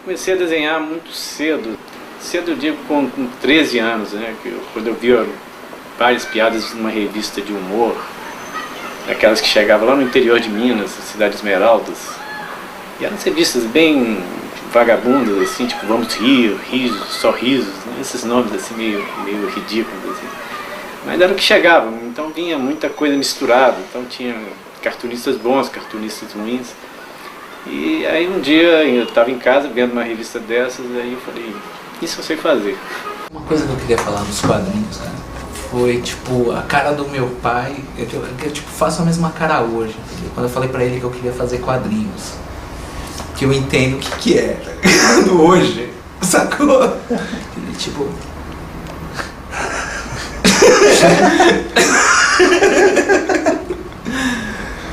Comecei a desenhar muito cedo. Cedo eu digo com 13 anos, né? Quando eu via várias piadas numa revista de humor, aquelas que chegavam lá no interior de Minas, Cidade Esmeraldas. E eram revistas bem vagabundas, assim, tipo Vamos Rir, Risos, Sorrisos, né? Esses nomes assim meio ridículos, assim. Mas era o que chegava, então vinha muita coisa misturada, então tinha cartunistas bons, cartunistas ruins. E aí um dia eu estava em casa vendo uma revista dessas, aí eu falei, isso eu sei fazer. Uma coisa que eu queria falar dos quadrinhos, né, foi tipo a cara do meu pai, eu tipo, faço a mesma cara hoje, entendeu? Quando eu falei pra ele que eu queria fazer quadrinhos, que eu entendo o que é, hoje, sacou? Ele tipo...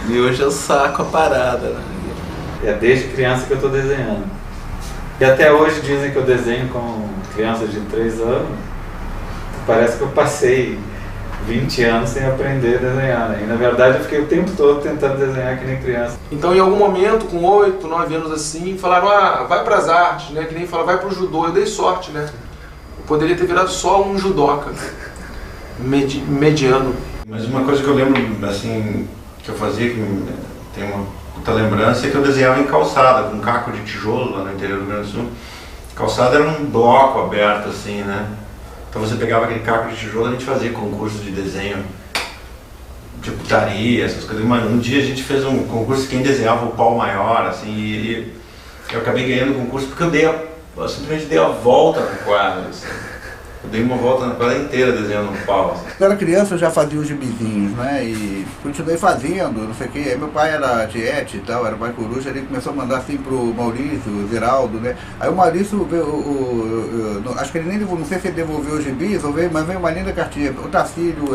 E hoje eu saco a parada, né? É desde criança que eu tô desenhando. E até hoje dizem que eu desenho com crianças de 3 anos. Parece que eu passei 20 anos sem aprender a desenhar, né? E na verdade eu fiquei o tempo todo tentando desenhar que nem criança. Então em algum momento, com 8, 9 anos assim, falaram, vai pras artes, né? Que nem fala, vai pro judô. Eu dei sorte, né? Eu poderia ter virado só um judoca, mediano. Mas uma coisa que eu lembro, assim, que eu fazia, que tem uma puta lembrança, é que eu desenhava em calçada, com caco de tijolo lá no interior do Rio Grande do Sul. Calçada era um bloco aberto, assim, né? Então você pegava aquele caco de tijolo e a gente fazia concurso de desenho de putaria, essas coisas. Mas um dia a gente fez um concurso de quem desenhava o pau maior, assim, e eu acabei ganhando o concurso porque eu simplesmente dei a volta no quadro, assim. Eu dei uma volta na quadra inteira desenhando um pau. Assim. Quando eu era criança eu já fazia os gibizinhos, né? E continuei fazendo, não sei o que. Aí meu pai era tiete e tal, era pai coruja, ele começou a mandar assim pro Maurício, o Ziraldo, né? Aí o Maurício veio, acho que ele nem devolveu, não sei se ele devolveu os gibis, mas veio uma linda cartinha. O Tacílio,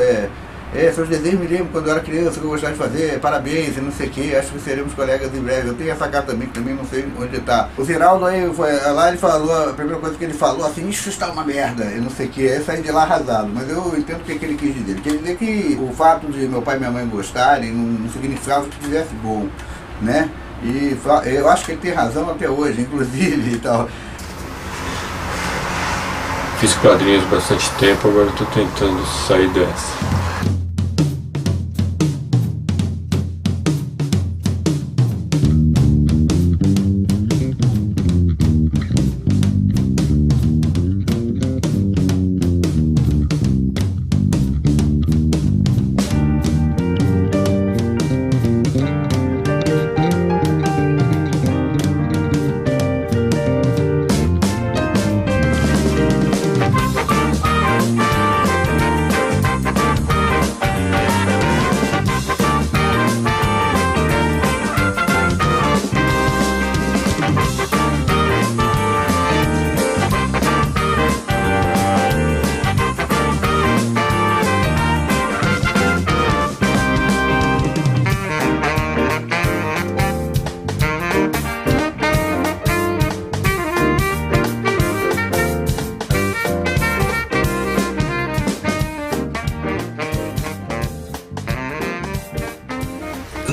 seus desenhos me lembram quando eu era criança que eu gostava de fazer, parabéns e não sei o que, acho que seremos colegas em breve. Eu tenho essa carta também, que também não sei onde está. O Ziraldo aí foi lá, ele falou, a primeira coisa que ele falou assim, isso está uma merda, e não sei o que, aí saí de lá arrasado. Mas eu entendo o que ele quis dizer. Ele quis dizer que o fato de meu pai e minha mãe gostarem não significava que tivesse bom, né? E eu acho que ele tem razão até hoje, inclusive e tal. Fiz quadrinhos bastante tempo, agora estou tentando sair dessa.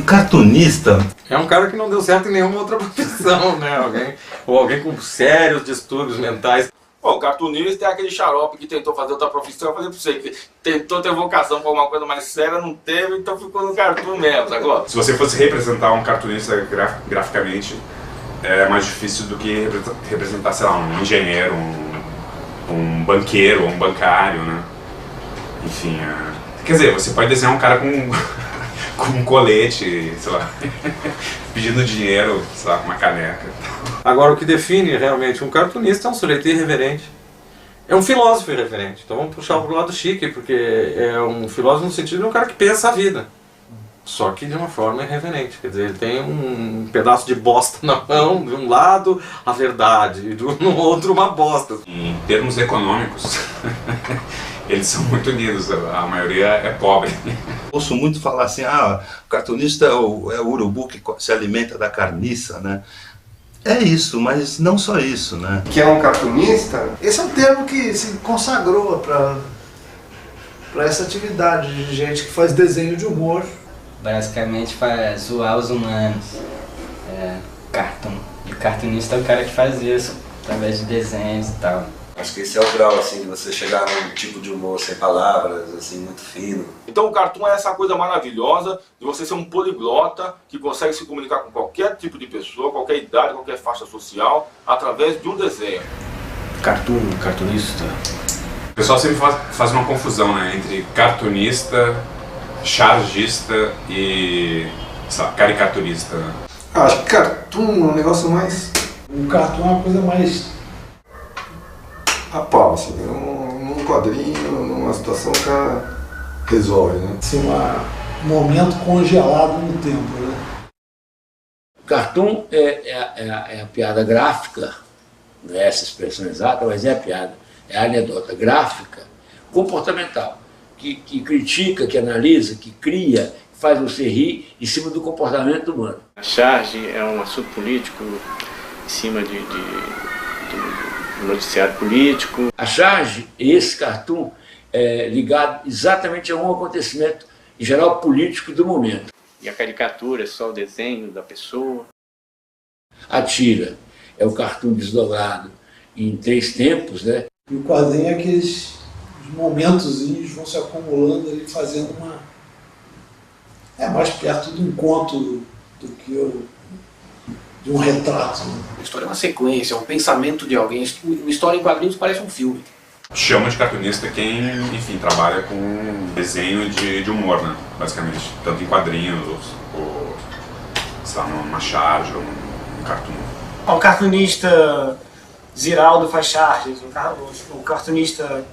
Cartunista É um cara que não deu certo em nenhuma outra profissão, né? Alguém com sérios distúrbios mentais. Bom, o cartunista é aquele xarope que tentou fazer outra profissão. Eu falei pra você que tentou ter vocação pra alguma coisa mais séria, não teve, então ficou no cartoon mesmo, sacou? Se você fosse representar um cartunista graficamente, é mais difícil do que representar, sei lá, um engenheiro, um banqueiro, um bancário, né? Enfim, quer dizer, você pode desenhar um cara com um colete, sei lá, pedindo dinheiro, sei lá, com uma caneca. Agora, o que define realmente um cartunista é um sujeito irreverente. É um filósofo irreverente. Então vamos puxar pro lado chique, porque é um filósofo no sentido de um cara que pensa a vida. Só que de uma forma irreverente. Quer dizer, ele tem um pedaço de bosta na mão, de um lado a verdade, e no outro uma bosta. Em termos econômicos, eles são muito unidos, a maioria é pobre. Ouço muito falar assim, o cartunista é o urubu que se alimenta da carniça, né? É isso, mas não só isso, né? Que é um cartunista, esse é um termo que se consagrou para essa atividade de gente que faz desenho de humor. Basicamente faz zoar os humanos, cartoon, de cartunista é o cara que faz isso, através de desenhos e tal. Acho que esse é o grau, assim, de você chegar num tipo de humor sem palavras, assim, muito fino. Então o cartoon é essa coisa maravilhosa de você ser um poliglota que consegue se comunicar com qualquer tipo de pessoa, qualquer idade, qualquer faixa social, através de um desenho. Cartunista. O pessoal sempre faz uma confusão, né, entre cartunista, chargista e, sei lá, caricaturista. Acho que cartoon é um negócio mais... O cartoon é uma coisa mais... a pau, assim, num quadrinho, numa situação, o cara resolve, né? Assim, um momento congelado no tempo, né? Cartoon é a piada gráfica, não é essa expressão exata, mas é a piada, é a anedota gráfica, comportamental, que critica, que analisa, que cria, que faz você rir em cima do comportamento humano. A charge é um assunto político em cima do noticiário político. A charge, esse cartoon, é ligado exatamente a um acontecimento, em geral, político do momento. E a caricatura é só o desenho da pessoa. A tira é o cartoon desdobrado em 3 tempos, né? E o quadrinho é aqueles momentozinhos vão se acumulando ali, fazendo uma... É mais perto de um conto do que de um retrato. Né? A história é uma sequência, é um pensamento de alguém. Uma história em quadrinhos parece um filme. Chama de cartunista quem, enfim, trabalha com desenho de humor, né, basicamente. Tanto em quadrinhos, ou sei lá, numa charge, ou num cartoon. O cartunista Ziraldo faz charges, o cartunista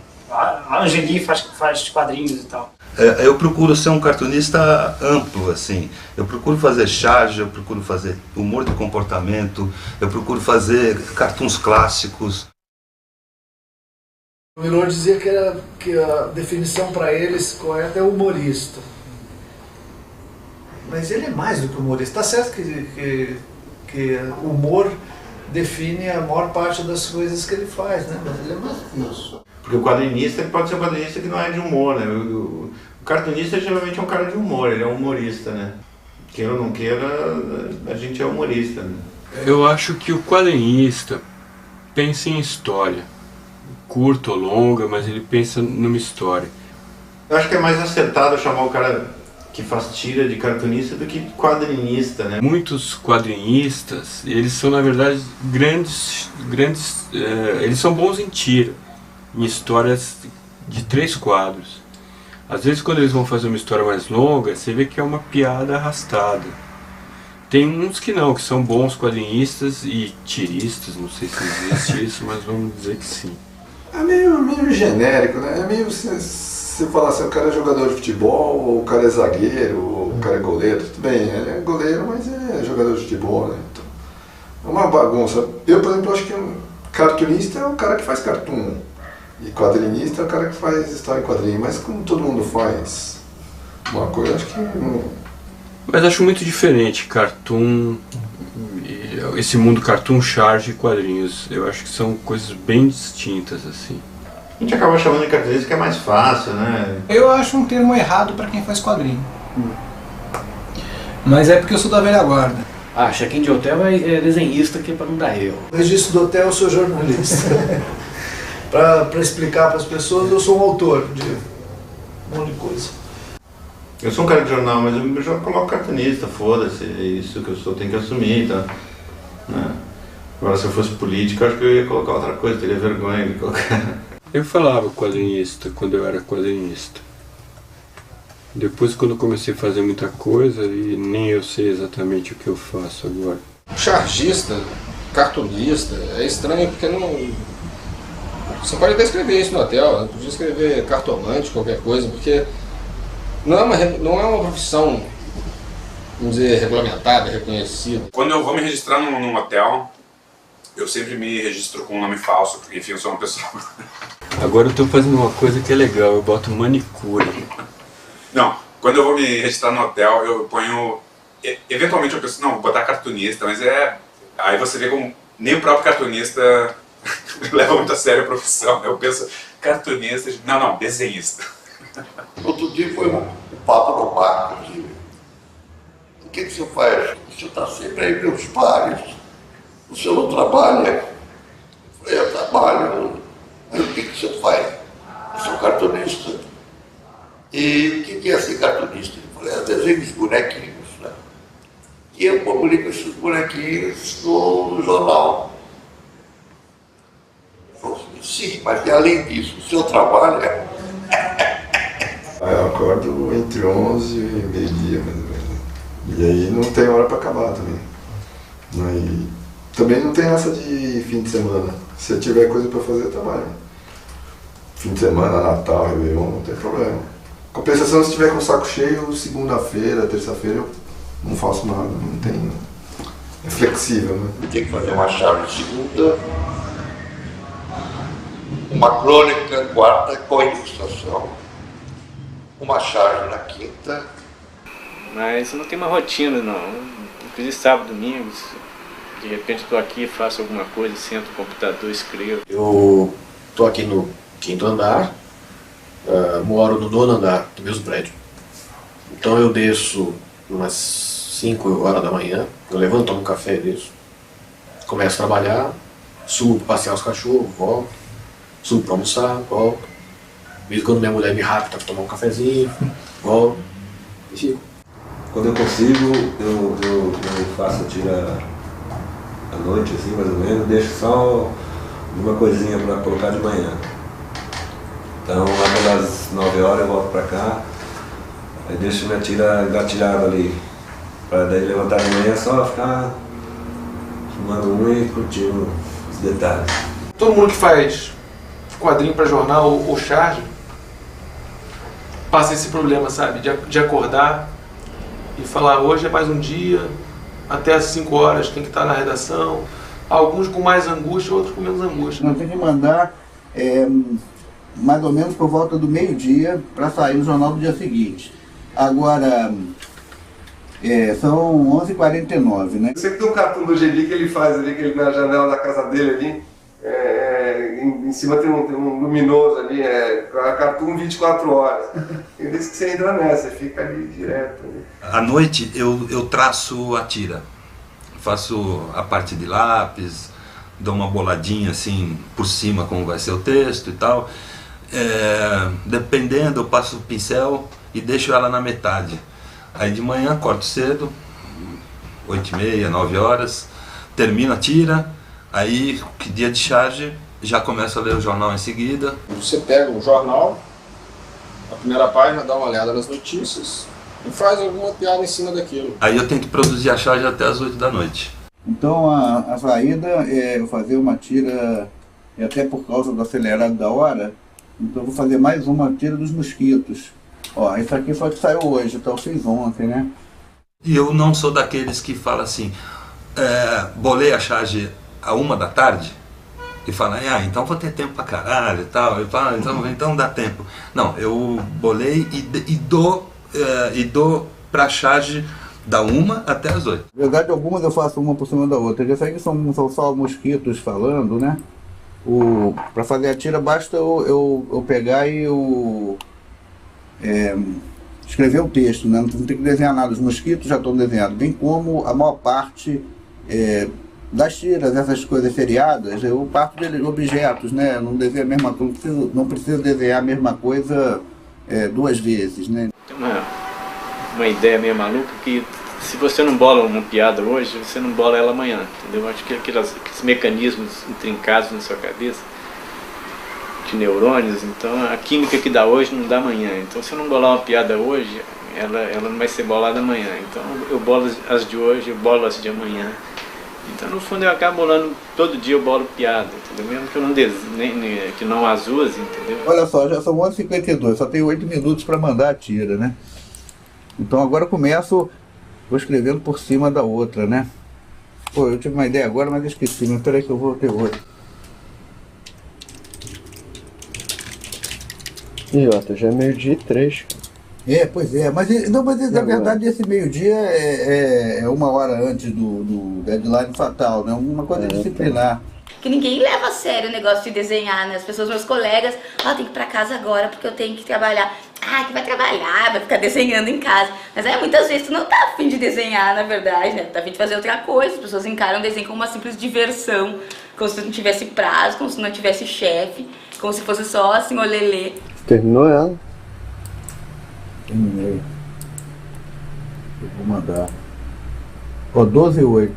Angeli faz quadrinhos e tal. Eu procuro ser um cartunista amplo, assim. Eu procuro fazer charge, eu procuro fazer humor de comportamento, eu procuro fazer cartoons clássicos. O Milor dizia que a definição para eles correta é humorista. Mas ele é mais do que humorista. Está certo que o humor define a maior parte das coisas que ele faz, né? Mas ele é mais que isso. Porque o quadrinista pode ser um quadrinista que não é de humor, né? O cartunista geralmente é um cara de humor, ele é um humorista, né? Queira ou não queira, a gente é humorista, né? Eu acho que o quadrinista pensa em história. Curta ou longa, mas ele pensa numa história. Eu acho que é mais acertado chamar o cara que faz tira de cartunista do que quadrinista, né? Muitos quadrinistas, eles são na verdade grandes eles são bons em tira, em histórias de 3 quadros. Às vezes quando eles vão fazer uma história mais longa, você vê que é uma piada arrastada. Tem uns que não, que são bons quadrinistas e tiristas, não sei se existe isso, mas vamos dizer que sim. É meio genérico, né? É meio você falar assim, o cara é jogador de futebol, ou o cara é zagueiro, ou o cara é goleiro. Tudo bem, ele é goleiro, mas é jogador de futebol, né? Então, é uma bagunça. Eu, por exemplo, acho que um cartunista é o cara que faz cartoon. E quadrinista é o cara que faz história em quadrinho. Mas como todo mundo faz uma coisa, acho que não... Mas acho muito diferente cartoon, esse mundo cartoon, charge e quadrinhos. Eu acho que são coisas bem distintas, assim. A gente acaba chamando de cartunista que é mais fácil, né? Eu acho um termo errado para quem faz quadrinho. Mas é porque eu sou da velha guarda. Check-in de hotel é desenhista, que é para não dar erro. No registro do hotel eu sou jornalista. Para explicar para as pessoas, eu sou um autor de um monte de coisa. Eu sou um cara de jornal, mas eu já coloco cartunista, foda-se, é isso que eu sou, tenho que assumir, tá? Né? Agora, se eu fosse político, eu acho que eu ia colocar outra coisa, teria vergonha de colocar. Eu falava quadrinista quando eu era quadrinista. Depois, quando eu comecei a fazer muita coisa, e nem eu sei exatamente o que eu faço agora. Chargista, cartunista, é estranho porque não... Você pode até escrever isso no hotel, podia escrever cartomante, qualquer coisa, porque não é uma profissão, vamos dizer, regulamentada, reconhecida. Quando eu vou me registrar num hotel, eu sempre me registro com um nome falso, porque enfim, eu sou uma pessoa... Agora eu tô fazendo uma coisa que é legal, eu boto manicure. Não, quando eu vou me registrar no hotel, eu ponho... Eventualmente eu penso, não, vou botar cartunista, mas é... Aí você vê como nem o próprio cartunista leva muito a sério a profissão. Eu penso, cartunista... Não, desenhista. Outro dia foi um papo no bar, inclusive. O que você faz? Você está sempre aí, meus pares. O senhor não trabalha? Eu trabalho. Aí, o que o senhor faz? Eu sou cartunista. E o que é ser cartunista? Eu falei, eu desenho os bonequinhos, né? E eu publico esses bonequinhos no jornal. Eu falei, sim, mas além disso, o senhor trabalha? Eu acordo entre 11 e meio-dia, mais ou menos. E aí não tem hora para acabar também. Mas também não tem essa de fim de semana. Se eu tiver coisa para fazer, eu trabalho. Fim de semana, Natal, Réveillon, não tem problema. Compensação, se tiver com o saco cheio, segunda-feira, terça-feira, eu não faço nada, não tem... É flexível, né? Tem que fazer uma chave de segunda, uma crônica quarta com ilustração, uma charge na quinta. Mas não tem uma rotina, não. Inclusive sábado, domingo, de repente estou aqui, faço alguma coisa, sento no computador, escrevo. Eu estou aqui no 5º andar, moro no 9º andar do mesmo prédio. Então eu desço umas 5 horas da manhã, eu levanto, tomo um café e desço. Começo a trabalhar, subo para passear os cachorros, volto, subo para almoçar, volto. Mesmo quando minha mulher me rapta para tomar um cafezinho, volto e fico. Quando eu consigo, eu faço a tira à noite, assim, mais ou menos, deixo só uma coisinha para colocar de manhã. Então, lá pelas 9 horas eu volto para cá, aí deixo minha tira engatilhada ali, para daí levantar de manhã só ficar fumando um e curtindo os detalhes. Todo mundo que faz quadrinho para jornal ou charge passa esse problema, sabe, de acordar e falar, hoje é mais um dia, até às 5 horas tem que estar na redação, alguns com mais angústia, outros com menos angústia. Nós temos que mandar mais ou menos por volta do meio-dia para sair no jornal do dia seguinte. Agora, são 11h49, né? Sempre tem um cartoon do Geli que ele faz ali, que ele na janela da casa dele ali, em cima tem um luminoso ali, cartoon 24 horas. Ele diz que você entra nessa, fica ali direto. Ali. À noite eu traço a tira, faço a parte de lápis, dou uma boladinha assim por cima como vai ser o texto e tal. Dependendo, eu passo o pincel e deixo ela na metade. Aí de manhã corto cedo, 8h30, 9 horas, termino a tira, aí dia de charge já começo a ler o jornal em seguida. Você pega o jornal, a primeira página, dá uma olhada nas notícias e faz alguma piada em cima daquilo. Aí eu tento produzir a charge até as 8 da noite. Então a saída é eu fazer uma tira, e até por causa do acelerado da hora, então eu vou fazer mais uma tira dos mosquitos. Ó, isso aqui foi que saiu hoje, então eu fiz ontem, né? E eu não sou daqueles que falam assim, bolei a charge à 1 da tarde e falam, então vou ter tempo pra caralho e tal. Eu falo, então dá tempo. Não, eu bolei e dou pra charge da 1 até as 8. Na verdade, algumas eu faço uma por cima da outra. Essa aqui são só mosquitos falando, né? Para fazer a tira basta eu pegar e escrever o texto, né? Não tem que desenhar nada. Os mosquitos já estão desenhados, bem como a maior parte das tiras, essas coisas seriadas, eu parto de objetos, né? Eu não desenho a mesma coisa, não preciso desenhar a mesma coisa 2 vezes, né? Tem uma ideia meio maluca que se você não bola uma piada hoje, você não bola ela amanhã, entendeu? Acho que aqueles mecanismos intrincados na sua cabeça, de neurônios, então a química que dá hoje não dá amanhã. Então se eu não bolar uma piada hoje, ela não vai ser bolada amanhã. Então eu bolo as de hoje, eu bolo as de amanhã. Então no fundo eu acabo bolando, todo dia eu bolo piada, entendeu? Mesmo que eu não que não as use, entendeu? Olha só, já são 11h52, só tenho 8 minutos para mandar a tira, né? Então agora eu começo, vou escrevendo por cima da outra, né? Pô, eu tive uma ideia agora, mas esqueci, mas peraí que eu vou ter outra. Jota, já é 12h03. Pois é, mas na verdade esse meio-dia é 1 hora antes do deadline fatal, né? Uma coisa disciplinar. Que ninguém leva a sério o negócio de desenhar, né? As pessoas, meus colegas, tem que ir pra casa agora porque eu tenho que trabalhar. que vai trabalhar, vai ficar desenhando em casa. Mas aí muitas vezes tu não tá afim de desenhar, na verdade, né? Tu tá afim de fazer outra coisa. As pessoas encaram o desenho como uma simples diversão, como se tu não tivesse prazo, como se tu não tivesse chefe, como se fosse só assim, olelê. Terminou ela? Terminei. Eu vou mandar. Ó, 12:08.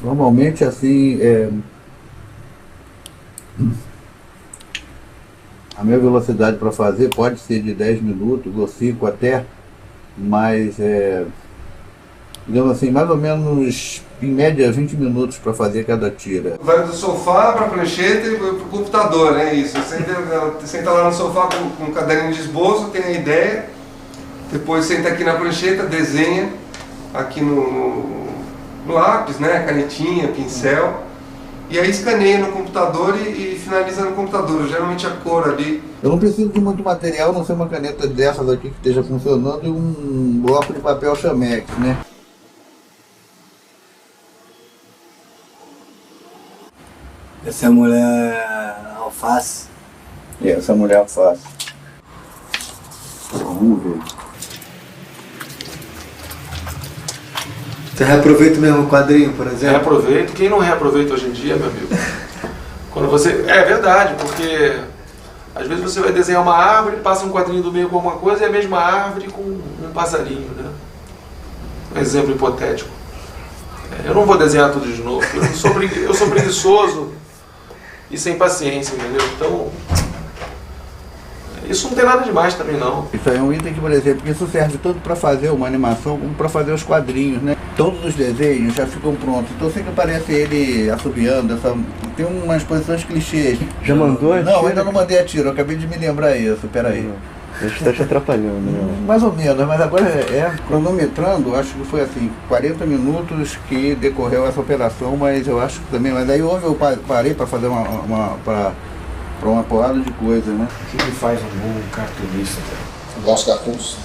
Normalmente assim, a minha velocidade para fazer pode ser de 10 minutos, ou 5 até, mas digamos assim, mais ou menos em média 20 minutos para fazer cada tira. Vai do sofá para a prancheta e para o computador, é isso. Você senta lá no sofá com um caderninho de esboço, tem a ideia, depois senta aqui na prancheta, desenha aqui no lápis, né, canetinha, pincel, e aí escaneia no computador e finaliza no computador, geralmente a cor ali. Eu não preciso de muito material, não ser uma caneta dessas aqui que esteja funcionando e um bloco de papel Chamex, né? Essa mulher alface? Essa mulher alface. Vamos ver. Você reaproveita mesmo o quadrinho, por exemplo? Reaproveito. Quem não reaproveita hoje em dia, meu amigo? Quando você... É verdade, porque às vezes você vai desenhar uma árvore, passa um quadrinho do meio com alguma coisa e é a mesma árvore com um passarinho, né? Um exemplo hipotético. Eu não vou desenhar tudo de novo, eu sou preguiçoso e sem paciência, entendeu? Então, isso não tem nada demais também, não. Isso aí é um item que, por exemplo, isso serve tanto para fazer uma animação como para fazer os quadrinhos, né? Todos os desenhos já ficam prontos, então sempre aparece ele assobiando, tem umas posições clichês. Já mandou? Não, ainda não mandei a tiro, eu acabei de me lembrar isso, peraí. Isso está te atrapalhando, né? Mais ou menos, mas agora cronometrando, acho que foi assim, 40 minutos que decorreu essa operação, mas eu acho que também, mas aí eu parei para fazer para uma porrada de coisa, né? O que faz um bom cartunista? Bons cartoons.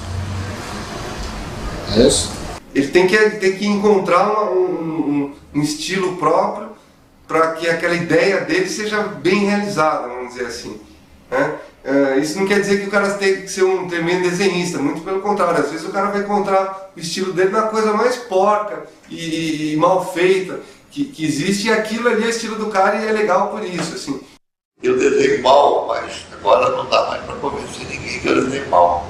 É isso? Ele tem que encontrar um estilo próprio para que aquela ideia dele seja bem realizada, vamos dizer assim, né? Isso não quer dizer que o cara tem que ser um tremendo desenhista, muito pelo contrário. Às vezes o cara vai encontrar o estilo dele na coisa mais porca e mal feita que existe, e aquilo ali é o estilo do cara e é legal por isso, assim. Eu desenho mal, mas agora não dá mais para convencer ninguém que eu desenho mal.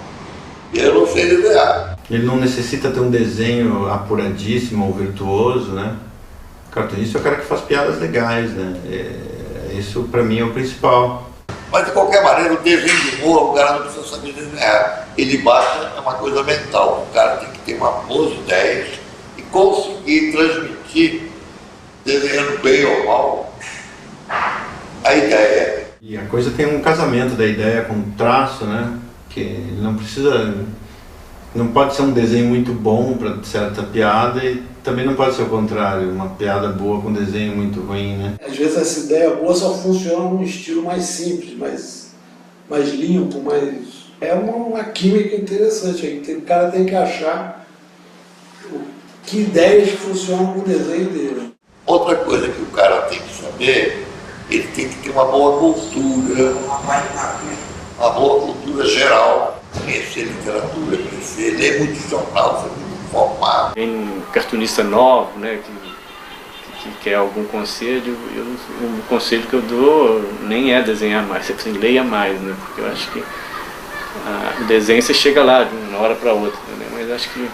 E eu não sei desenhar. Ele não necessita ter um desenho apuradíssimo ou virtuoso, né? O cartunista é o cara que faz piadas legais, né? Isso para mim é o principal. Mas de qualquer maneira, o desenho de humor, o cara não precisa saber desenhar. Ele basta, é uma coisa mental. O cara tem que ter uma boas ideias e conseguir transmitir, desenhando bem ou mal, a ideia. E a coisa tem um casamento da ideia com o traço, né? Que ele não precisa... Não pode ser um desenho muito bom para certa piada e também não pode ser o contrário, uma piada boa com um desenho muito ruim, né? Às vezes essa ideia boa só funciona num estilo mais simples, mais limpo, é uma química interessante. O cara tem que achar que ideias funcionam com o desenho dele. Outra coisa que o cara tem que saber, ele tem que ter uma boa cultura, uma boa cultura geral. Conhecer literatura, conhecer, ler muito jornal, ser muito informado. Tem cartunista novo, né, que quer algum conselho, o conselho que eu dou nem é desenhar mais, você precisa leia mais, né, porque eu acho que o desenho você chega lá de uma hora para outra, né, mas acho que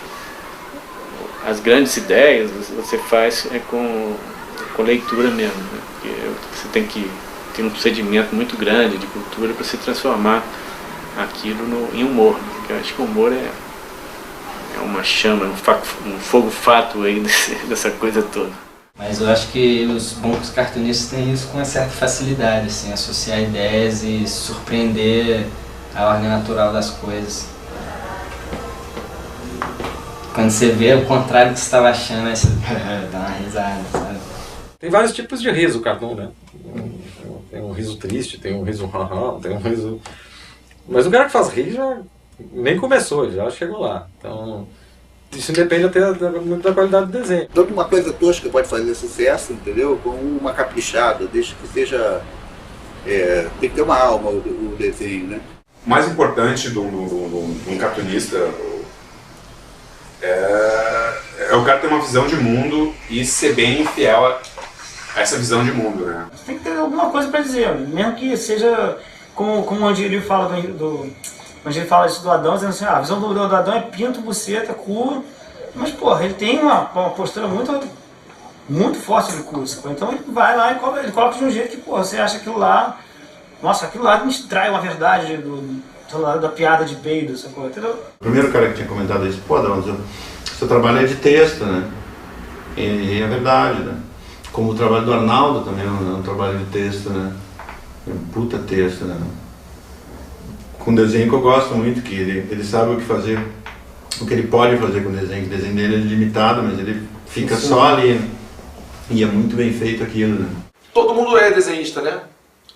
as grandes ideias você faz com leitura mesmo, né, porque você tem que ter um procedimento muito grande de cultura para se transformar aquilo em humor, né? Porque eu acho que o humor é uma chama, um fogo fato aí dessa coisa toda. Mas eu acho que os bons cartunistas têm isso com uma certa facilidade, assim, associar ideias e surpreender a ordem natural das coisas. Quando você vê o contrário do que você estava achando, aí você dá uma risada, sabe? Tem vários tipos de riso, cartoon, né? Tem um riso triste, tem um riso tem um riso... Mas o cara que faz rir já nem começou, já chegou lá. Então, isso depende até muito da qualidade do desenho. Tanto uma coisa tosca pode fazer sucesso, entendeu? Como uma caprichada, desde que seja... tem que ter uma alma o desenho, né? O mais importante de um cartunista é o cara ter uma visão de mundo e ser bem fiel a essa visão de mundo, né? Tem que ter alguma coisa para dizer, mesmo que seja como o Angeli fala quando ele fala isso do Adão, dizendo assim, a visão do Adão é pinto, buceta, cu, mas porra, ele tem uma postura muito forte de cu, então ele vai lá e ele coloca de um jeito que, porra, você acha aquilo lá, nossa, aquilo lá me trai uma verdade da piada de peido, sacou? Entendeu? O primeiro cara que tinha comentado isso, pô, Adão, seu trabalho é de texto, né? E é verdade, né? Como o trabalho do Arnaldo também é um trabalho de texto, né? É um puta texto, né? Com desenho que eu gosto muito, que ele sabe o que fazer, o que ele pode fazer com o desenho, que o desenho dele é limitado, mas ele fica só ali, né? E é muito bem feito aquilo, né? Todo mundo é desenhista, né?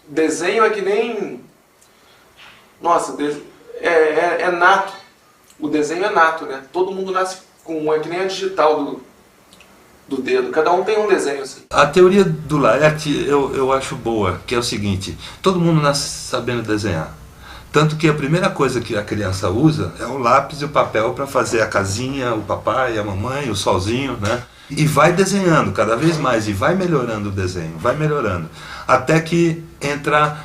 Desenho é que nem... Nossa, é nato. O desenho é nato, né? Todo mundo nasce com... É que nem a digital do dedo. Cada um tem um desenho assim. A teoria do Laerte eu acho boa, que é o seguinte: todo mundo nasce sabendo desenhar. Tanto que a primeira coisa que a criança usa é o lápis e o papel para fazer a casinha, o papai, a mamãe, o solzinho, né? E vai desenhando cada vez mais e vai melhorando o desenho, vai melhorando. Até que entra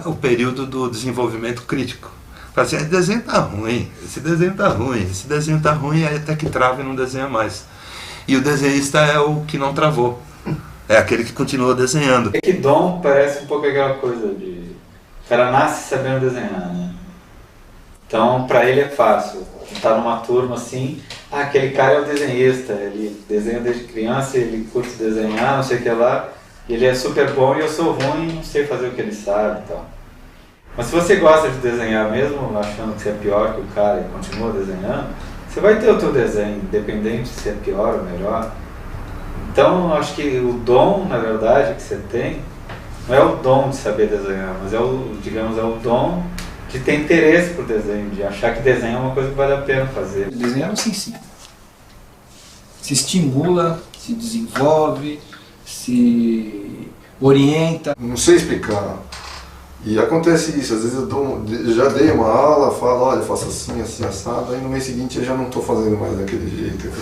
o período do desenvolvimento crítico. Fala assim, esse desenho tá ruim, esse desenho tá ruim, esse desenho tá ruim, aí até que trava e não desenha mais. E o desenhista é o que não travou, é aquele que continua desenhando. É que dom parece um pouco aquela coisa de... O cara nasce sabendo desenhar, né? Então, pra ele é fácil. Tá numa turma assim, aquele cara é o desenhista, ele desenha desde criança, ele curte desenhar, não sei o que lá, ele é super bom e eu sou ruim, não sei fazer o que ele sabe e tal. Mas se você gosta de desenhar mesmo, achando que você é pior que o cara e continua desenhando, você vai ter o teu desenho, independente se é pior ou melhor. Então, acho que o dom, na verdade, que você tem, não é o dom de saber desenhar, mas é digamos, é o dom de ter interesse por desenho, de achar que desenho é uma coisa que vale a pena fazer. Desenhar não se ensina. Se estimula, se desenvolve, se orienta. Não sei explicar. E acontece isso, às vezes eu já dei uma aula, falo, olha, faço assim, assim, assado, aí no mês seguinte eu já não estou fazendo mais daquele jeito.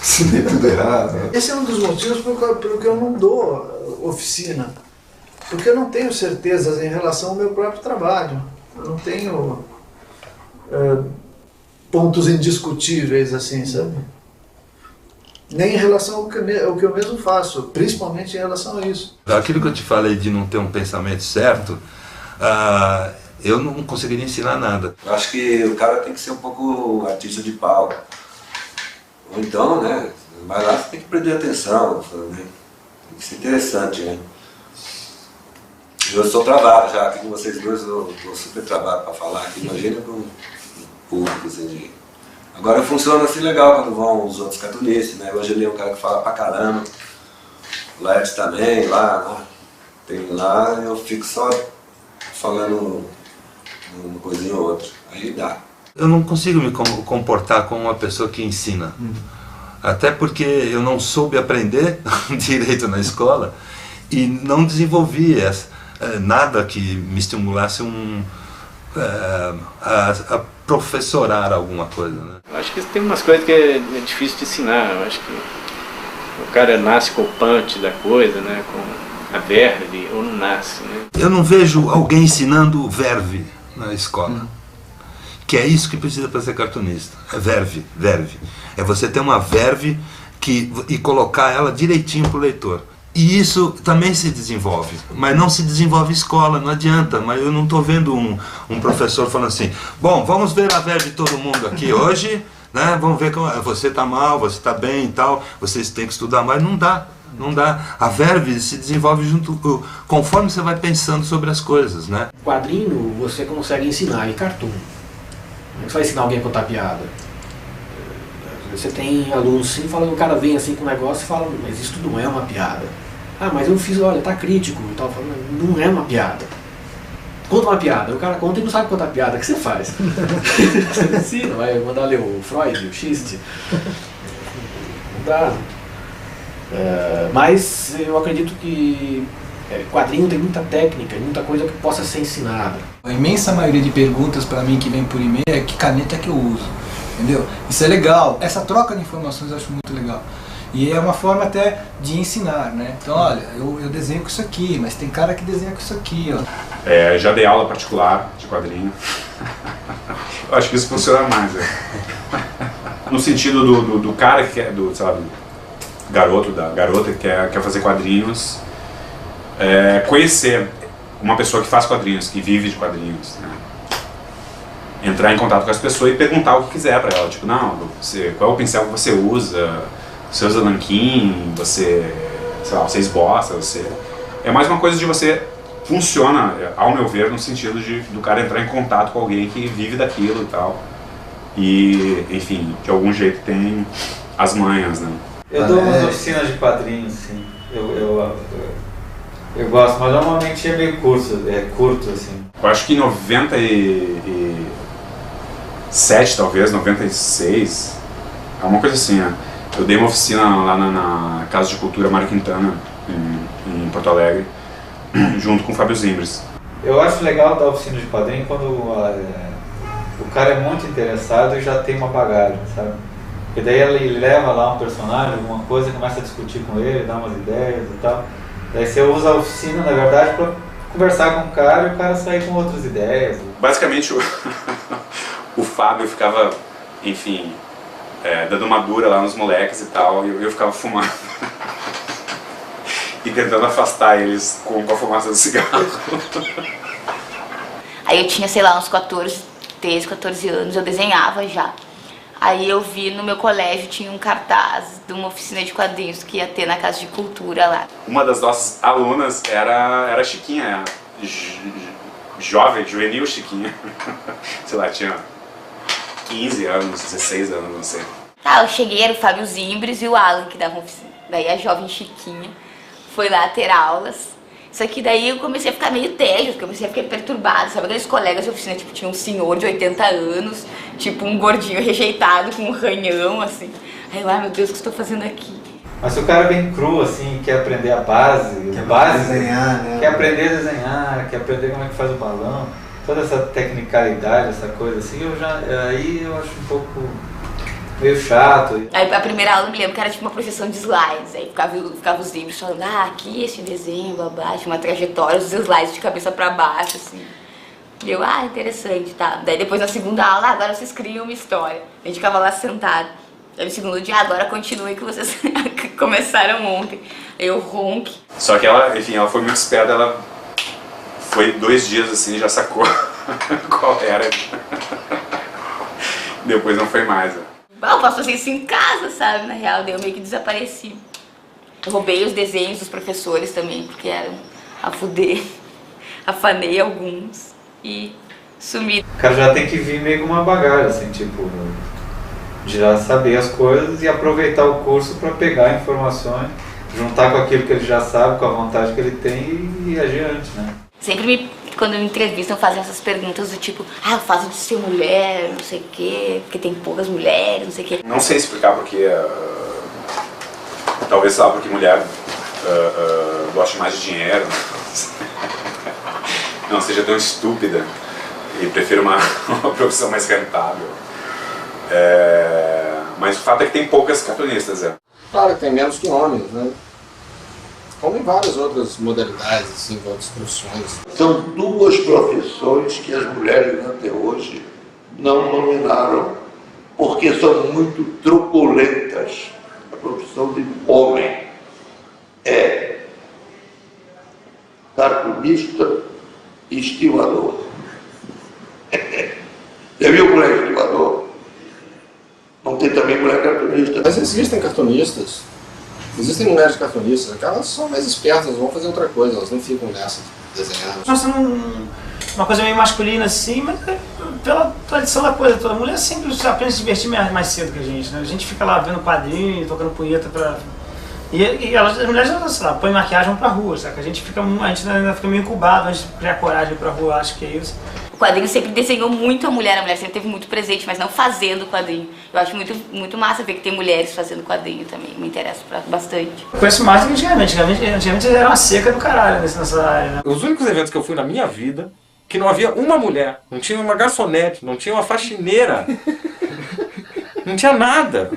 Ensinei tudo errado. Né? Esse é um dos motivos pelo que eu não dou oficina. Porque eu não tenho certezas em relação ao meu próprio trabalho. Eu não tenho pontos indiscutíveis, assim, sabe? Nem em relação ao que eu mesmo faço, principalmente em relação a isso. Aquilo que eu te falei de não ter um pensamento certo, eu não conseguiria ensinar nada. Eu acho que o cara tem que ser um pouco artista de palco. Ou então, né, vai lá, você tem que prender atenção, né? Tem que ser interessante, né? Eu sou travado já, aqui com vocês dois, eu estou super travado para falar aqui, imagina com um público assim de... Agora funciona assim legal quando vão os outros cartunistas, né? Hoje ele é um cara que fala pra caramba, o Laerte também, lá, tem lá, eu fico só falando uma coisinha ou outra, aí dá. Eu não consigo me comportar como uma pessoa que ensina, até porque eu não soube aprender direito na escola e não desenvolvi nada que me estimulasse a professorar alguma coisa, né? Eu acho que tem umas coisas que é difícil de ensinar. Eu acho que o cara nasce com o punch da coisa, né? Com a verve, ou não nasce, né? Eu não vejo alguém ensinando verve na escola. Que é isso que precisa para ser cartunista. É verve. É você ter uma verve e colocar ela direitinho para o leitor. E isso também se desenvolve, mas não se desenvolve em escola, não adianta. Mas eu não estou vendo um professor falando assim, bom, vamos ver a verve de todo mundo aqui hoje, né? Vamos ver como você está mal, você está bem e tal, vocês têm que estudar mais. Não dá. A verve se desenvolve conforme você vai pensando sobre as coisas, né? Quadrinho você consegue ensinar, e cartoon. Você vai ensinar alguém a contar piada. Você tem alunos assim, o cara vem assim com um negócio e fala, mas isso não é uma piada. Ah, mas eu fiz, olha, tá crítico e tal, falando, não é uma piada. Conta uma piada, o cara conta e não sabe contar piada, o que você faz? Você ensina, vai mandar ler o Freud, o Schist. Não dá. Mas eu acredito que quadrinho tem muita técnica, muita coisa que possa ser ensinada. A imensa maioria de perguntas para mim que vem por e-mail é que caneta que eu uso, entendeu? Isso é legal, essa troca de informações eu acho muito legal. E é uma forma até de ensinar, né? Então, olha, eu desenho com isso aqui, mas tem cara que desenha com isso aqui, ó. Já dei aula particular de quadrinho. Eu acho que isso funciona mais, no sentido do cara que quer, sei lá, do garoto, da garota que quer fazer quadrinhos, conhecer uma pessoa que faz quadrinhos, que vive de quadrinhos, né? Entrar em contato com as pessoas e perguntar o que quiser pra ela, tipo, não, qual é o pincel que você usa nanquim, sei lá, você esboça, é mais uma coisa de você, funciona, ao meu ver, no sentido do cara entrar em contato com alguém que vive daquilo e tal, e, enfim, de algum jeito tem as manhas, né? Eu dou umas oficinas de quadrinhos, sim, eu gosto, mas normalmente é meio curto, assim. Eu acho que em 97, talvez, 96, é uma coisa assim, Eu dei uma oficina lá na Casa de Cultura Mário Quintana, em Porto Alegre, junto com o Fábio Zimbres. Eu acho legal dar oficina de quadrinho quando o cara é muito interessado e já tem uma bagagem, sabe? Porque daí ele leva lá um personagem, alguma coisa, começa a discutir com ele, dá umas ideias e tal. Daí você usa a oficina, na verdade, para conversar com o cara e o cara sair com outras ideias. Basicamente, o Fábio ficava, enfim, dando uma dura lá nos moleques e tal, e eu ficava fumando. E tentando afastar eles com a fumaça do cigarro. Aí eu tinha, sei lá, uns 13, 14 anos, eu desenhava já. Aí eu vi no meu colégio, tinha um cartaz de uma oficina de quadrinhos que ia ter na Casa de Cultura lá. Uma das nossas alunas era a Chiquinha, jovem, juvenil Chiquinha. Sei lá, tinha 15 anos, 16 anos, não sei. Tá, eu cheguei, era o Fábio Zimbres e o Alan que davam oficina. Daí a jovem Chiquinha foi lá ter aulas. Só que daí eu comecei a ficar meio tédio, comecei a ficar perturbada, sabe? Aqueles colegas de oficina, tipo, tinha um senhor de 80 anos, tipo um gordinho rejeitado com um ranhão, assim. Aí eu, ai meu Deus, o que estou fazendo aqui? Mas se o cara vem cru, assim, quer aprender a base, desenhar, né? Quer aprender a desenhar, quer aprender como é que faz o balão, toda essa tecnicalidade, essa coisa assim, aí eu acho um pouco meio chato. Aí a primeira aula eu me lembro que era tipo uma projeção de slides, aí ficava os livros falando, aqui esse desenho, babá, tinha uma trajetória, os slides de cabeça pra baixo, assim. E eu, interessante, tá. Daí depois na segunda aula, agora vocês criam uma história. A gente ficava lá sentado. Aí no segundo dia, agora continue que vocês começaram ontem. Aí eu ronque. Só que ela, enfim, ela foi muito esperta, ela foi 2 dias assim, já sacou qual era. Depois não foi mais. Eu posso fazer isso em casa, sabe? Na real, daí eu meio que desapareci. Eu roubei os desenhos dos professores também, porque eram a fuder. Afanei alguns e sumi. O cara já tem que vir meio com uma bagagem, assim, tipo, de já saber as coisas e aproveitar o curso para pegar informações, juntar com aquilo que ele já sabe, com a vontade que ele tem e agir antes, né? Sempre quando me entrevistam, fazem essas perguntas do tipo, o fato de ser mulher, não sei o quê, porque tem poucas mulheres, não sei o quê. Não sei explicar porque, talvez, sei lá, porque mulher gosta mais de dinheiro, não seja tão estúpida e prefira uma profissão mais rentável. Mas o fato é que tem poucas cartunistas. Claro que tem menos que homens, né? Como em várias outras modalidades, assim, outras profissões. São 2 profissões que as mulheres até hoje não nominaram porque são muito truculentas. A profissão de homem é cartunista e estimador. Já viu mulher estimador? Não tem também mulher cartunista. Mas existem cartunistas. Existem mulheres cartunistas, elas são mais espertas, vão fazer outra coisa, elas não ficam nessa, desenhando. Nossa, uma coisa meio masculina assim, mas pela tradição da coisa toda. A mulher sempre aprende a se divertir mais cedo que a gente, né? A gente fica lá vendo quadrinho, tocando punheta pra... E as mulheres, sei lá, põem maquiagem e vão pra rua, saca? A gente ainda fica meio incubado antes de criar coragem de ir pra rua, acho que é isso. O quadrinho sempre desenhou muito a mulher sempre teve muito presente, mas não fazendo quadrinho. Eu acho muito massa ver que tem mulheres fazendo quadrinho também, me interessa bastante. Eu conheço mais do que antigamente era uma seca do caralho nessa área, né? Os únicos eventos que eu fui na minha vida que não havia uma mulher, não tinha uma garçonete, não tinha uma faxineira, não tinha nada.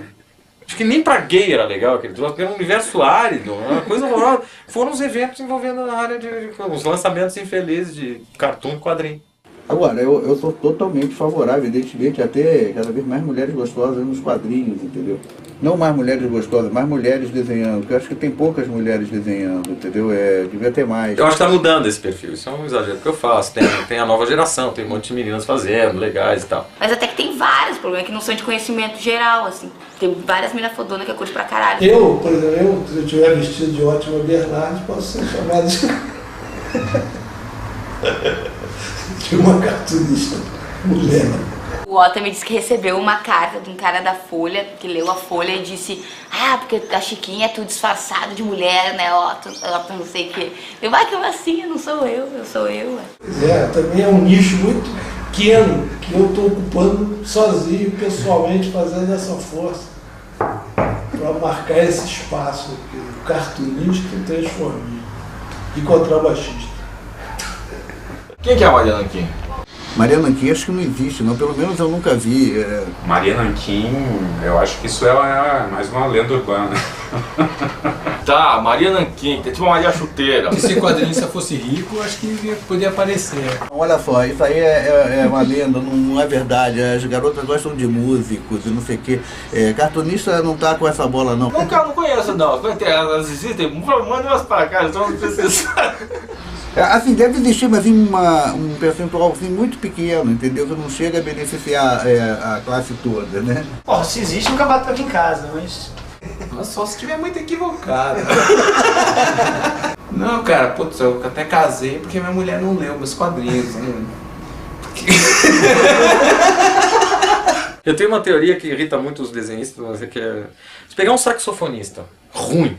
Acho que nem pra gay era legal aquele troço, porque era um universo árido, uma coisa horrorosa. Foram os eventos envolvendo a área de os lançamentos infelizes de cartoon e quadrinho. Agora, eu sou totalmente favorável, evidentemente, a ter cada vez mais mulheres gostosas nos quadrinhos, entendeu? Não mais mulheres gostosas, mais mulheres desenhando, porque eu acho que tem poucas mulheres desenhando, entendeu? Devia ter mais. Eu acho que está mudando esse perfil, isso é um exagero que eu faço. Tem a nova geração, tem um monte de meninas fazendo, legais e tal. Mas até que tem vários problemas que não são de conhecimento geral, assim. Tem várias meninas fodonas que eu curto pra caralho. Eu, por exemplo, se eu estiver vestido de Ótima Bernardes, posso ser chamado de uma cartunista mulher. O Otto me disse que recebeu uma carta de um cara da Folha, que leu a Folha e disse: ah, porque a Chiquinha é tudo disfarçado de mulher, né, Otto? Otto não sei o quê. Eu, ah, como assim? Não sou eu sou eu. Pois é, também é um nicho muito pequeno que eu estou ocupando sozinho, pessoalmente, fazendo essa força para marcar esse espaço aqui, o cartunista e o transformista e contrabaixista. Quem que é a Maria Nanquim? Maria Nanquim acho que não existe, não. Pelo menos eu nunca vi. Maria Nanquim, eu acho que isso é mais uma lenda urbana. Tá, Maria Nanquim, tem tipo uma Maria Chuteira. Se esse quadrinista fosse rico, acho que poderia aparecer. Olha só, isso aí é uma lenda, não é verdade. As garotas gostam de músicos e não sei o quê. Cartunista não tá com essa bola, não. Não, cara, não conheço, não. Elas existem? Manda elas pra cá, então não precisa. Assim, deve existir, mas em um percentual assim, muito pequeno, entendeu? Que não chega a beneficiar a classe toda, né? Pô, se existe, nunca bateu em casa, mas só se estiver muito equivocado. Não, cara, putz, eu até casei porque minha mulher não leu meus quadrinhos. Eu tenho uma teoria que irrita muito os desenhistas, mas que é... Se pegar um saxofonista ruim,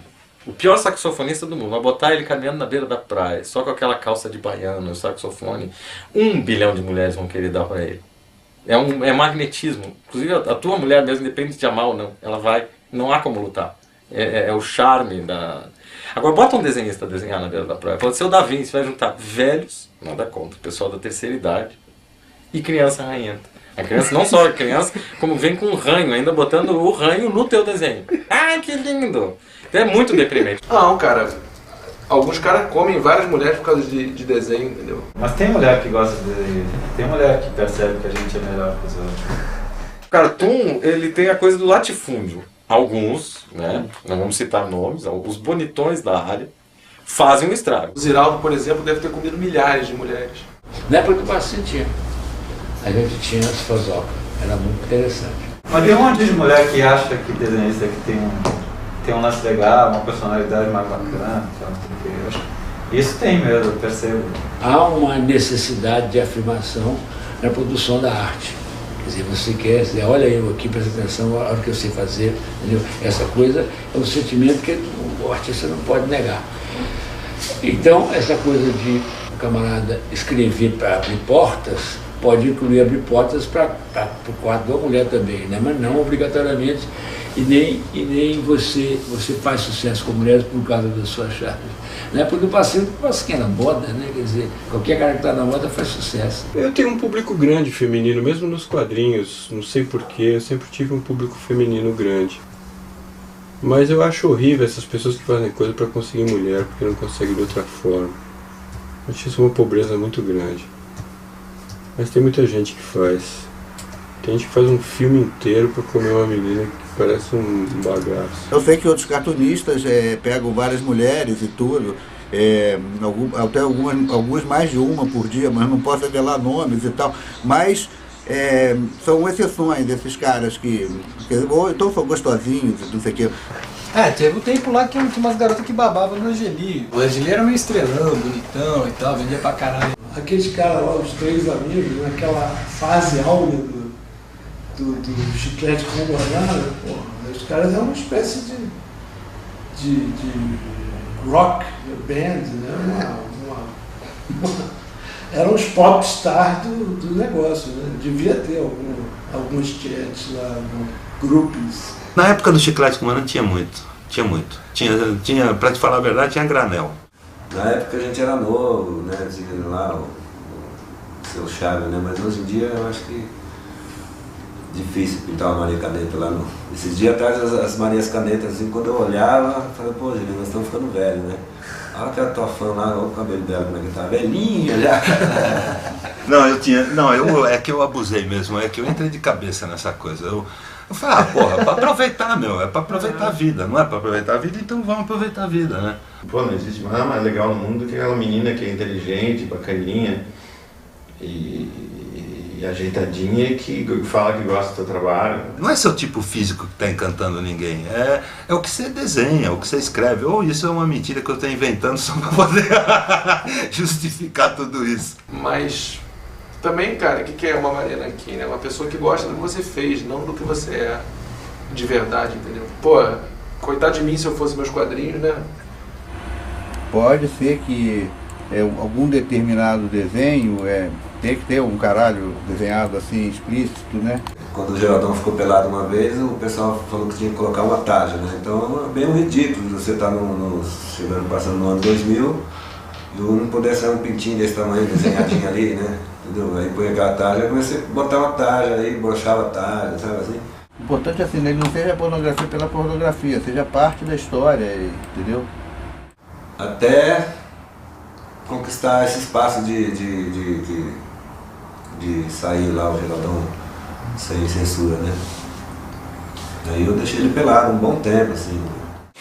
o pior saxofonista do mundo, vai botar ele caminhando na beira da praia, só com aquela calça de baiano, o saxofone, 1 bilhão de mulheres vão querer dar pra ele. É magnetismo. Inclusive a tua mulher mesmo, independente de amar ou não, ela vai, não há como lutar. É o charme da... Agora bota um desenhista a desenhar na beira da praia. Pode ser o Da Vinci, vai juntar velhos, nada contra, pessoal da terceira idade, e criança ranhenta. A criança, não só a criança, como vem com um ranho, ainda botando o ranho no teu desenho. Ai, que lindo! É muito deprimente. Não, cara. Alguns caras comem várias mulheres por causa de desenho, entendeu? Mas tem mulher que gosta de desenho. Tem mulher que percebe que a gente é melhor que os outros. O cartoon, ele tem a coisa do latifúndio. Alguns, né, não vamos citar nomes, os bonitões da área, fazem um estrago. O Ziraldo, por exemplo, deve ter comido milhares de mulheres. Na época do Passinho tinha. A gente tinha as Fazoca. Era muito interessante. Mas tem um monte de mulher que acha que desenhista que tem um lance legal, uma personalidade mais bacana, isso tem mesmo, eu percebo. Há uma necessidade de afirmação na produção da arte. Quer dizer, você quer dizer, olha eu aqui, presta atenção, olha o que eu sei fazer, entendeu? Essa coisa é um sentimento que o artista não pode negar. Então, essa coisa de o camarada escrever para abrir portas, pode incluir abrir portas para o quarto da mulher também, né? Mas não obrigatoriamente. E nem você faz sucesso com mulheres por causa da sua chave. Na época do Passinho era moda, né? Quer dizer, qualquer cara que está na moda faz sucesso. Eu tenho um público grande feminino, mesmo nos quadrinhos, não sei porquê, eu sempre tive um público feminino grande. Mas eu acho horrível essas pessoas que fazem coisa para conseguir mulher, porque não conseguem de outra forma. Eu acho isso uma pobreza muito grande. Mas tem muita gente que faz. Tem gente que faz um filme inteiro para comer uma menina que parece um bagaço. Eu sei que outros cartunistas pegam várias mulheres e tudo, até alguns mais de uma por dia, mas não posso revelar nomes e tal, mas são exceções esses caras que ou então são gostosinhos e não sei o que. Teve um tempo lá que tinha umas garotas que babavam no Angeli. O Angeli era meio estrelão, bonitão e tal, vendia pra caralho. Aqueles caras lá, os 3 amigos, naquela fase áurea do Chiclete com Banana, os caras eram uma espécie de rock band, né? Eram os popstars do negócio, né? Devia ter alguns chats lá, grupos. Na época do Chiclete com Banana tinha muito. Tinha, pra te falar a verdade, tinha granel. Na época a gente era novo, né? Lá, seu charme, né? Mas hoje em dia eu acho que difícil pintar uma Maria Caneta lá no... Esses dias atrás as Marias Canetas, assim, quando eu olhava, eu falei, pô, gente, nós estamos ficando velhos, né? Olha aquela tua fã lá, olha o cabelo dela, como é que tá, velhinha já. É que eu abusei mesmo, é que eu entrei de cabeça nessa coisa. Eu falei, porra, é pra aproveitar, meu, é pra aproveitar a vida, não é pra aproveitar a vida, então vamos aproveitar a vida, né? Pô, não existe nada mais legal no mundo que aquela menina que é inteligente, bacaninha e ajeitadinha que fala que gosta do seu trabalho. Não é seu tipo físico que está encantando ninguém, é o que você desenha, o que você escreve. Ou isso é uma mentira que eu estou inventando só para poder justificar tudo isso. Mas também, cara, o que é uma Maria Nanquim, né? Uma pessoa que gosta do que você fez, não do que você é de verdade, entendeu? Pô, coitado de mim se eu fosse meus quadrinhos, né? Pode ser que algum determinado desenho tem que ter um caralho desenhado assim, explícito, né? Quando o Geraldão ficou pelado uma vez, o pessoal falou que tinha que colocar uma tarja, né? Então é bem ridículo você estar passando no ano 2000 e não puder sair um pintinho desse tamanho desenhadinho ali, né? Entendeu? Aí põe aquela tarja, aí comecei a botar uma tarja aí, brochava a tarja, sabe assim? O importante é assim, ele não seja pornografia pela pornografia, seja parte da história, entendeu? Até conquistar esse espaço de sair lá o Geraldão sem censura, né? Aí eu deixei ele pelado um bom tempo, assim.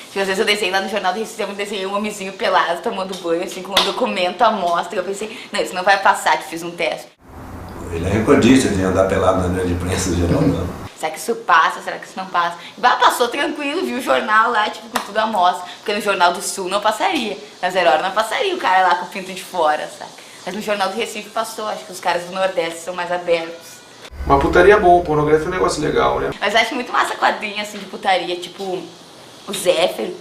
Às vezes eu desenho lá no Jornal do Recife, eu desenhei um homenzinho pelado, tomando banho, assim, com um documento à mostra. Eu pensei, não, isso não vai passar, que fiz um teste. Ele é recordista de andar pelado na grande imprensa do Geraldão. Será que isso passa? Será que isso não passa? E passou tranquilo, viu o jornal lá, tipo, com tudo à mostra. Porque no Jornal do Sul não passaria. Na Zero Hora não passaria o cara lá com o pinto de fora, sabe? Mas no Jornal do Recife passou. Acho que os caras do Nordeste são mais abertos. Uma putaria boa, pornografia é um negócio legal, né? Mas eu acho muito massa quadrinho, assim, de putaria, tipo o Zéfiro.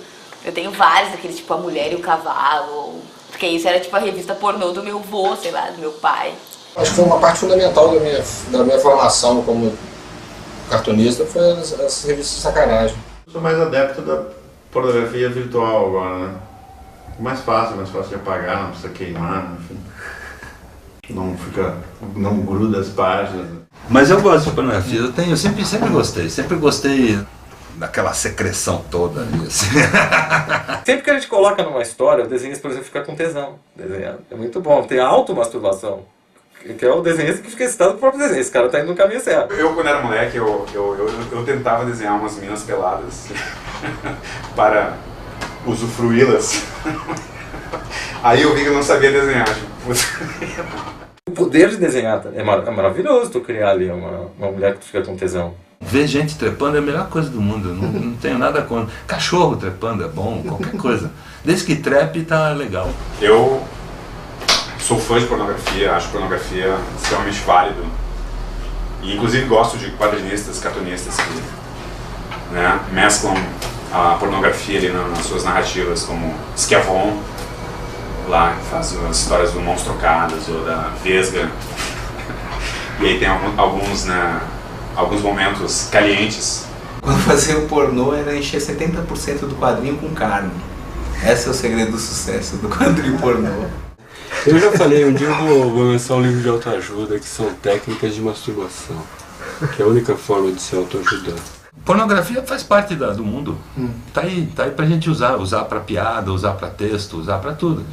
Eu tenho vários daqueles, tipo A Mulher e o Cavalo. Porque isso era tipo a revista pornô do meu vô, sei lá, do meu pai. Acho que foi uma parte fundamental da minha formação como cartunista, foi as revistas de sacanagem. Eu sou mais adepto da pornografia virtual agora, né? Mais fácil de apagar, não precisa queimar, enfim. Não gruda as páginas. Mas eu gosto de pornografia, eu sempre gostei daquela secreção toda ali, assim. Sempre que a gente coloca numa história, o desenhista, por exemplo, fica com tesão desenhando. É muito bom, tem a automasturbação. Que é o desenhista que fica excitado com o próprio desenho. Esse cara tá indo no caminho certo. Eu, quando era moleque, eu tentava desenhar umas minas peladas para usufruí-las. Aí eu vi que eu não sabia desenhar. O poder de desenhar é maravilhoso tu criar ali uma mulher que tu fica com tesão. Ver gente trepando é a melhor coisa do mundo, não tenho nada contra. Cachorro trepando é bom, qualquer coisa. Desde que trepe tá legal. Eu sou fã de pornografia, acho pornografia extremamente válido. E inclusive gosto de quadrinistas, cartunistas que, né, mesclam a pornografia ali nas suas narrativas, como Schiavon, lá que faz as histórias do Mãos Trocadas ou da Vesga. E aí tem alguns momentos calientes. Quando fazia o pornô era encher 70% do quadrinho com carne. Esse é o segredo do sucesso do quadrinho pornô. Eu já falei, um dia eu vou lançar um livro de autoajuda que são técnicas de masturbação, que é a única forma de se autoajudar. Pornografia faz parte do mundo. Tá aí pra gente usar pra piada, usar pra texto, usar pra tudo.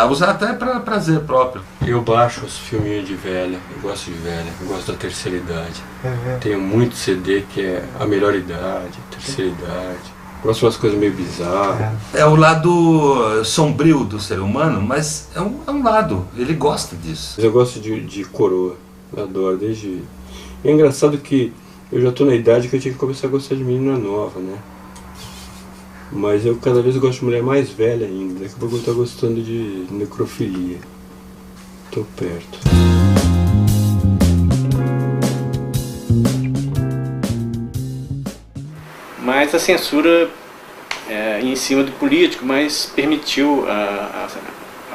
Usar até pra prazer próprio. Eu baixo os filminhos de velha, eu gosto de velha, eu gosto da terceira idade. Tenho muito CD que é a melhor idade, terceira idade. Gosto de umas coisas meio bizarras. É o lado sombrio do ser humano, mas é um lado, ele gosta disso. Eu gosto de coroa, eu adoro, desde... É engraçado que eu já tô na idade que eu tinha que começar a gostar de menina nova, né? Mas eu cada vez gosto de mulher mais velha ainda, daqui a pouco eu tô gostando de necrofilia. Tô perto. Mas a censura em cima do político, mas permitiu a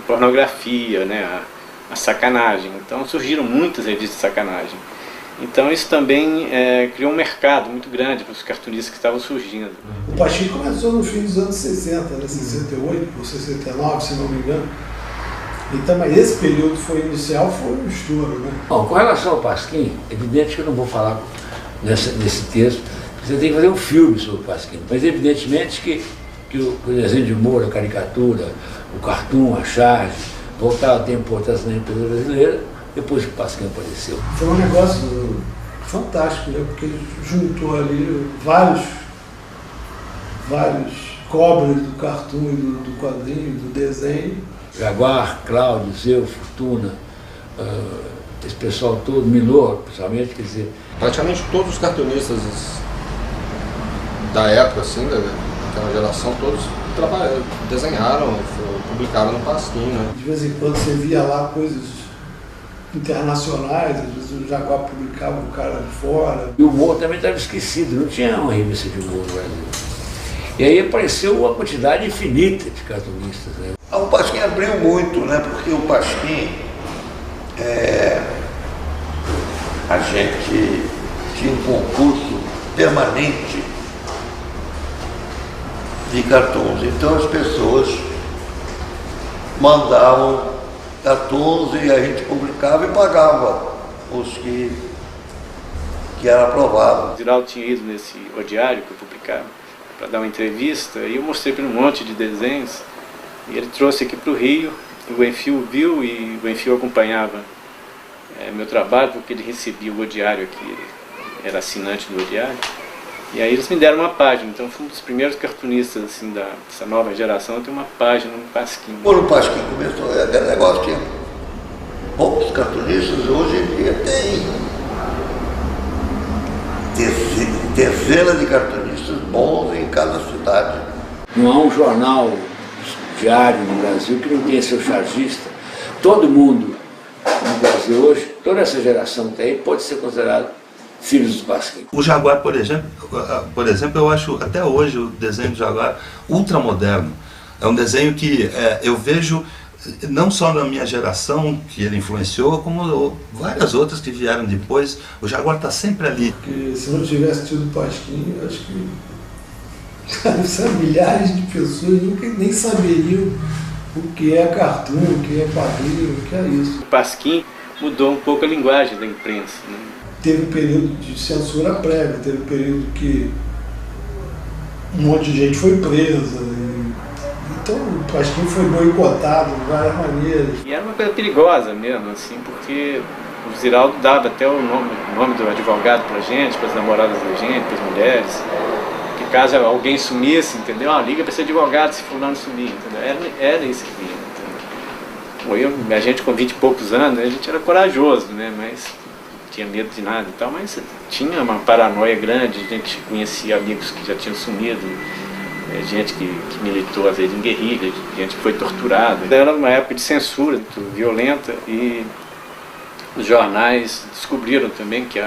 pornografia, né, a sacanagem. Então surgiram muitas revistas de sacanagem. Então isso também criou um mercado muito grande para os cartunistas que estavam surgindo. O Pacheco começou no fim dos anos 60, né, 68 ou 69, se não me engano. Então, mas esse período inicial foi um estouro, né? Bom, com relação ao Pasquim, é evidente que eu não vou falar nesse texto, você tem que fazer um filme sobre o Pasquim, mas evidentemente que o desenho de humor, a caricatura, o cartoon, a charge, voltaram a ter importância na empresa brasileira depois que o Pasquim apareceu. Foi um negócio fantástico, né? Porque juntou ali vários cobras do cartoon, do quadrinho, do desenho. Jaguar, Cláudio, Zeu, Fortuna, esse pessoal todo, Milor, principalmente, quer dizer... Praticamente todos os cartunistas da época, assim, daquela geração, todos desenharam, publicaram no Pasquim, né? De vez em quando você via lá coisas internacionais, às vezes o Jaguar publicava um cara de fora. E o humor também estava esquecido, não tinha uma revista de humor no Brasil. E aí apareceu uma quantidade infinita de cartunistas, né? O Pasquim abriu muito, né? Porque o Pasquim, a gente tinha um concurso permanente de cartoons. Então as pessoas mandavam cartoons e a gente publicava e pagava os que eram aprovados. O Ziraldo tinha ido nesse O Diário que eu publicava para dar uma entrevista e eu mostrei para ele um monte de desenhos e ele trouxe aqui para o Rio. O Enfio viu e o Enfio acompanhava meu trabalho porque ele recebia o O Diário aqui, ele era assinante do O Diário. E aí eles me deram uma página, então fui um dos primeiros cartunistas assim, dessa nova geração a ter uma página no Pasquim. Quando o Pasquim começou, era negócio, tinha poucos cartunistas, hoje em dia tem dezenas de cartunistas bons em cada cidade. Não há um jornal diário no Brasil que não tenha seu chargista. Todo mundo no Brasil hoje, toda essa geração que tem aí, pode ser considerado filhos do Pasquim. O Jaguar, por exemplo, eu acho até hoje o desenho do Jaguar ultramoderno. É um desenho que eu vejo não só na minha geração que ele influenciou, como várias outras que vieram depois. O Jaguar está sempre ali. Porque se não tivesse tido o Pasquim, eu acho que milhares de pessoas nunca nem saberiam o que é cartoon, o que é quadrinho, o que é isso. O Pasquim mudou um pouco a linguagem da imprensa, né? Teve um período de censura prévia, teve um período que um monte de gente foi presa. Então o Pasquim foi boicotado de várias maneiras. E era uma coisa perigosa mesmo, assim, porque o Ziraldo dava até o nome do advogado pra gente, para as namoradas da gente, para as mulheres. Que caso alguém sumisse, entendeu? Liga para esse advogado se fulano sumir, entendeu? Era isso que vinha, entendeu? A gente com 20 e poucos anos, a gente era corajoso, né? Mas tinha medo de nada e tal, mas tinha uma paranoia grande, a gente conhecia amigos que já tinham sumido, gente que militou às vezes em guerrilha, gente que foi torturada. Era uma época de censura muito violenta e os jornais descobriram também que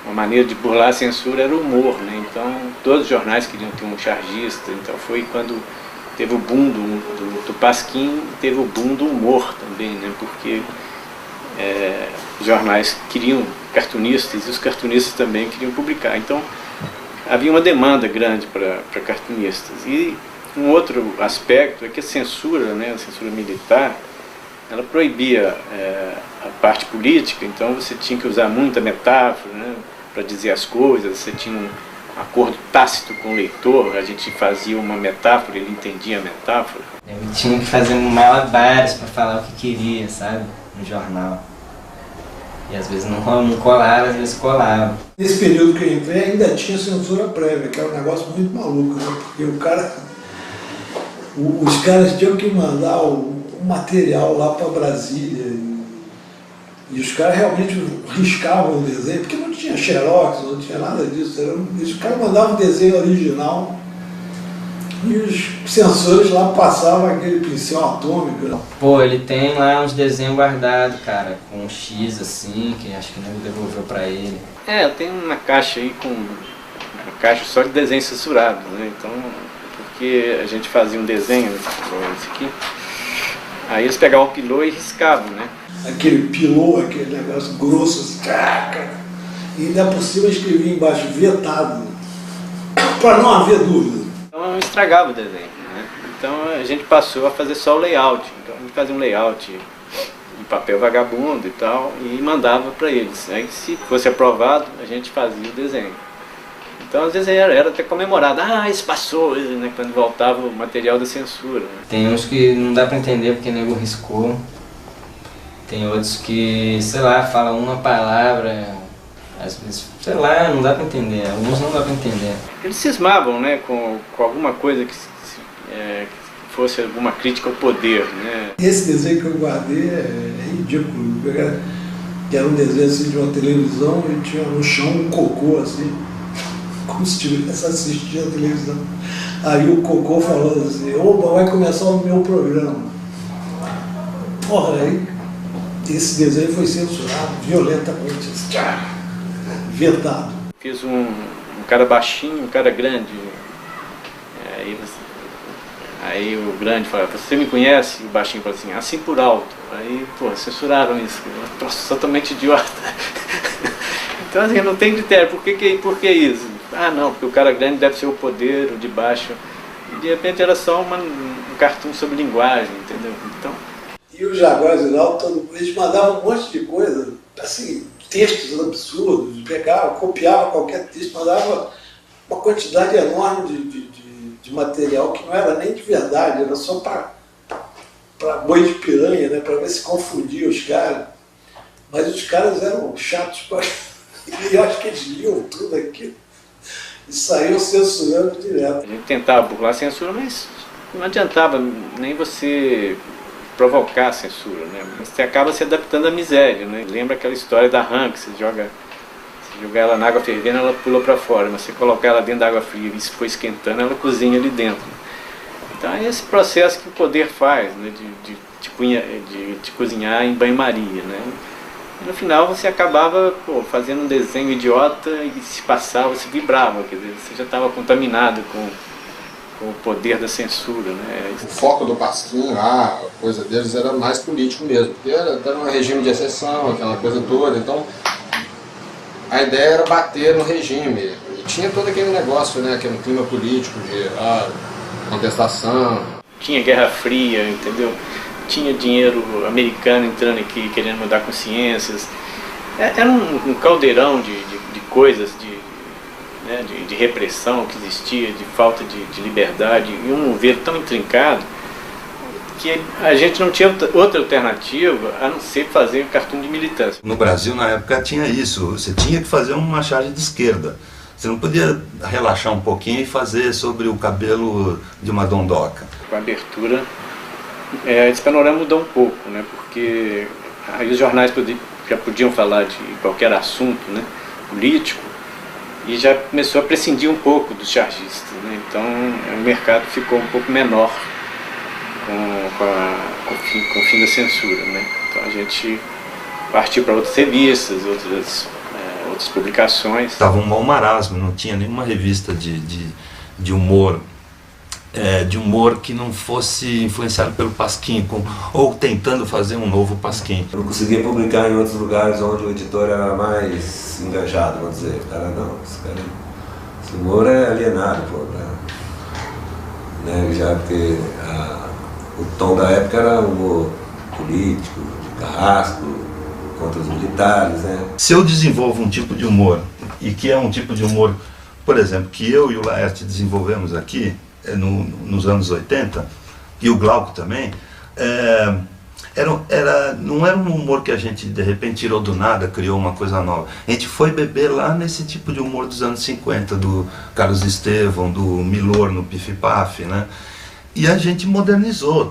uma maneira de burlar a censura era o humor, né? Então todos os jornais queriam ter um chargista, então foi quando teve o boom do Pasquim, teve o boom do humor também, né? Porque os jornais queriam cartunistas e os cartunistas também queriam publicar. Então havia uma demanda grande para cartunistas. E um outro aspecto é que a censura, né, a censura militar, ela proibia a parte política, então você tinha que usar muita metáfora, né, para dizer as coisas, você tinha um acordo tácito com o leitor, a gente fazia uma metáfora, ele entendia a metáfora. Ele tinha que fazer malabares para falar o que queria, sabe, no jornal. E às vezes não colava, às vezes colava. Nesse período que eu entrei ainda tinha censura prévia, que era um negócio muito maluco, né? Porque os caras tinham que mandar o material lá para Brasília e os caras realmente riscavam o desenho, porque não tinha xerox, não tinha nada disso. Os caras mandavam o desenho original e os censores lá passavam aquele pincel atômico. Né? Pô, ele tem lá uns desenhos guardados, cara, com um X assim, que acho que não devolveu pra ele. Tem uma caixa aí com uma caixa só de desenho censurado, né? Então, porque a gente fazia um desenho, esse aqui, aí eles pegavam o pilô e riscavam, né? Aquele pilô, aquele negócio grosso, assim, e ainda por cima escrevia embaixo, vetado, para não haver dúvida. Então estragava o desenho, né? Então a gente passou a fazer só o layout. Então a gente fazia um layout em papel vagabundo e tal, e mandava para eles. Aí se fosse aprovado, a gente fazia o desenho. Então às vezes era até comemorado, isso passou, né, quando voltava o material da censura. Né? Tem uns que não dá para entender porque o nego riscou. Tem outros que, sei lá, falam uma palavra, às vezes, sei lá, não dá para entender. Alguns não dá para entender. Eles cismavam, né, com alguma coisa que fosse alguma crítica ao poder, né? Esse desenho que eu guardei é ridículo. Que era um desenho assim de uma televisão e tinha no chão um cocô assim, como se estivesse assistindo a televisão. Aí o cocô falando assim, opa, vai começar o meu programa. Porra, aí esse desenho foi censurado violentamente, vetado. Fiz um cara baixinho, um cara grande. Aí o grande fala, você me conhece? E o baixinho fala assim por alto. Aí, pô, censuraram isso. Nossa, totalmente idiota. Então assim, não tem critério. Por que isso? Não, porque o cara grande deve ser o poder, o de baixo. E de repente era só um cartoon sobre linguagem, entendeu? Então... E o Jaguar Ziraldo, eles mandavam um monte de coisa, assim, textos absurdos, copiava qualquer texto, mandava uma quantidade enorme de material que não era nem de verdade, era só para boi de piranha, né, para ver se confundia os caras. Mas os caras eram chatos, e eu acho que eles liam tudo aquilo e saíam censurando direto. A gente tentava burlar a censura, mas não adiantava nem você provocar a censura, né? Você acaba se adaptando à miséria, né? Lembra aquela história da rã, que você jogar ela na água fervendo, ela pulou para fora, mas você colocar ela dentro da água fria e se for esquentando, ela cozinha ali dentro. Então é esse processo que o poder faz, né? de cozinhar em banho-maria, né? E no final você acabava fazendo um desenho idiota e se passava, você vibrava, quer dizer, você já estava contaminado com o poder da censura, né? O foco do Pasquim lá, a coisa deles era mais político mesmo, porque era um regime de exceção, aquela coisa toda, então a ideia era bater no regime, e tinha todo aquele negócio, né, aquele clima político de contestação. Tinha Guerra Fria, entendeu? Tinha dinheiro americano entrando aqui, querendo mudar consciências. Era um caldeirão de coisas, de repressão que existia, de falta de liberdade, e um mover tão intrincado que a gente não tinha outra alternativa a não ser fazer cartoon de militância. No Brasil, na época, tinha isso. Você tinha que fazer uma charge de esquerda. Você não podia relaxar um pouquinho e fazer sobre o cabelo de uma dondoca. Com a abertura, esse panorama mudou um pouco, né? Porque aí os jornais já podiam falar de qualquer assunto, né, político, e já começou a prescindir um pouco dos chargistas, né? Então o mercado ficou um pouco menor com o fim da censura, né? Então a gente partiu para outras revistas, outras publicações. Estava um mau marasmo, não tinha nenhuma revista de humor, de humor que não fosse influenciado pelo Pasquim, ou tentando fazer um novo Pasquim. Eu não conseguia publicar em outros lugares onde o editor era mais engajado, vamos dizer. O cara, não, esse humor é alienado, pô, né? Já porque o tom da época era humor político, de carrasco, contra os militares, né? Se eu desenvolvo um tipo de humor, e que é um tipo de humor, por exemplo, que eu e o Laerte desenvolvemos aqui, nos anos 80, e o Glauco também, não era um humor que a gente de repente tirou do nada, criou uma coisa nova. A gente foi beber lá nesse tipo de humor dos anos 50, do Carlos Estevão, do Milor no Pif Paf, né? E a gente modernizou,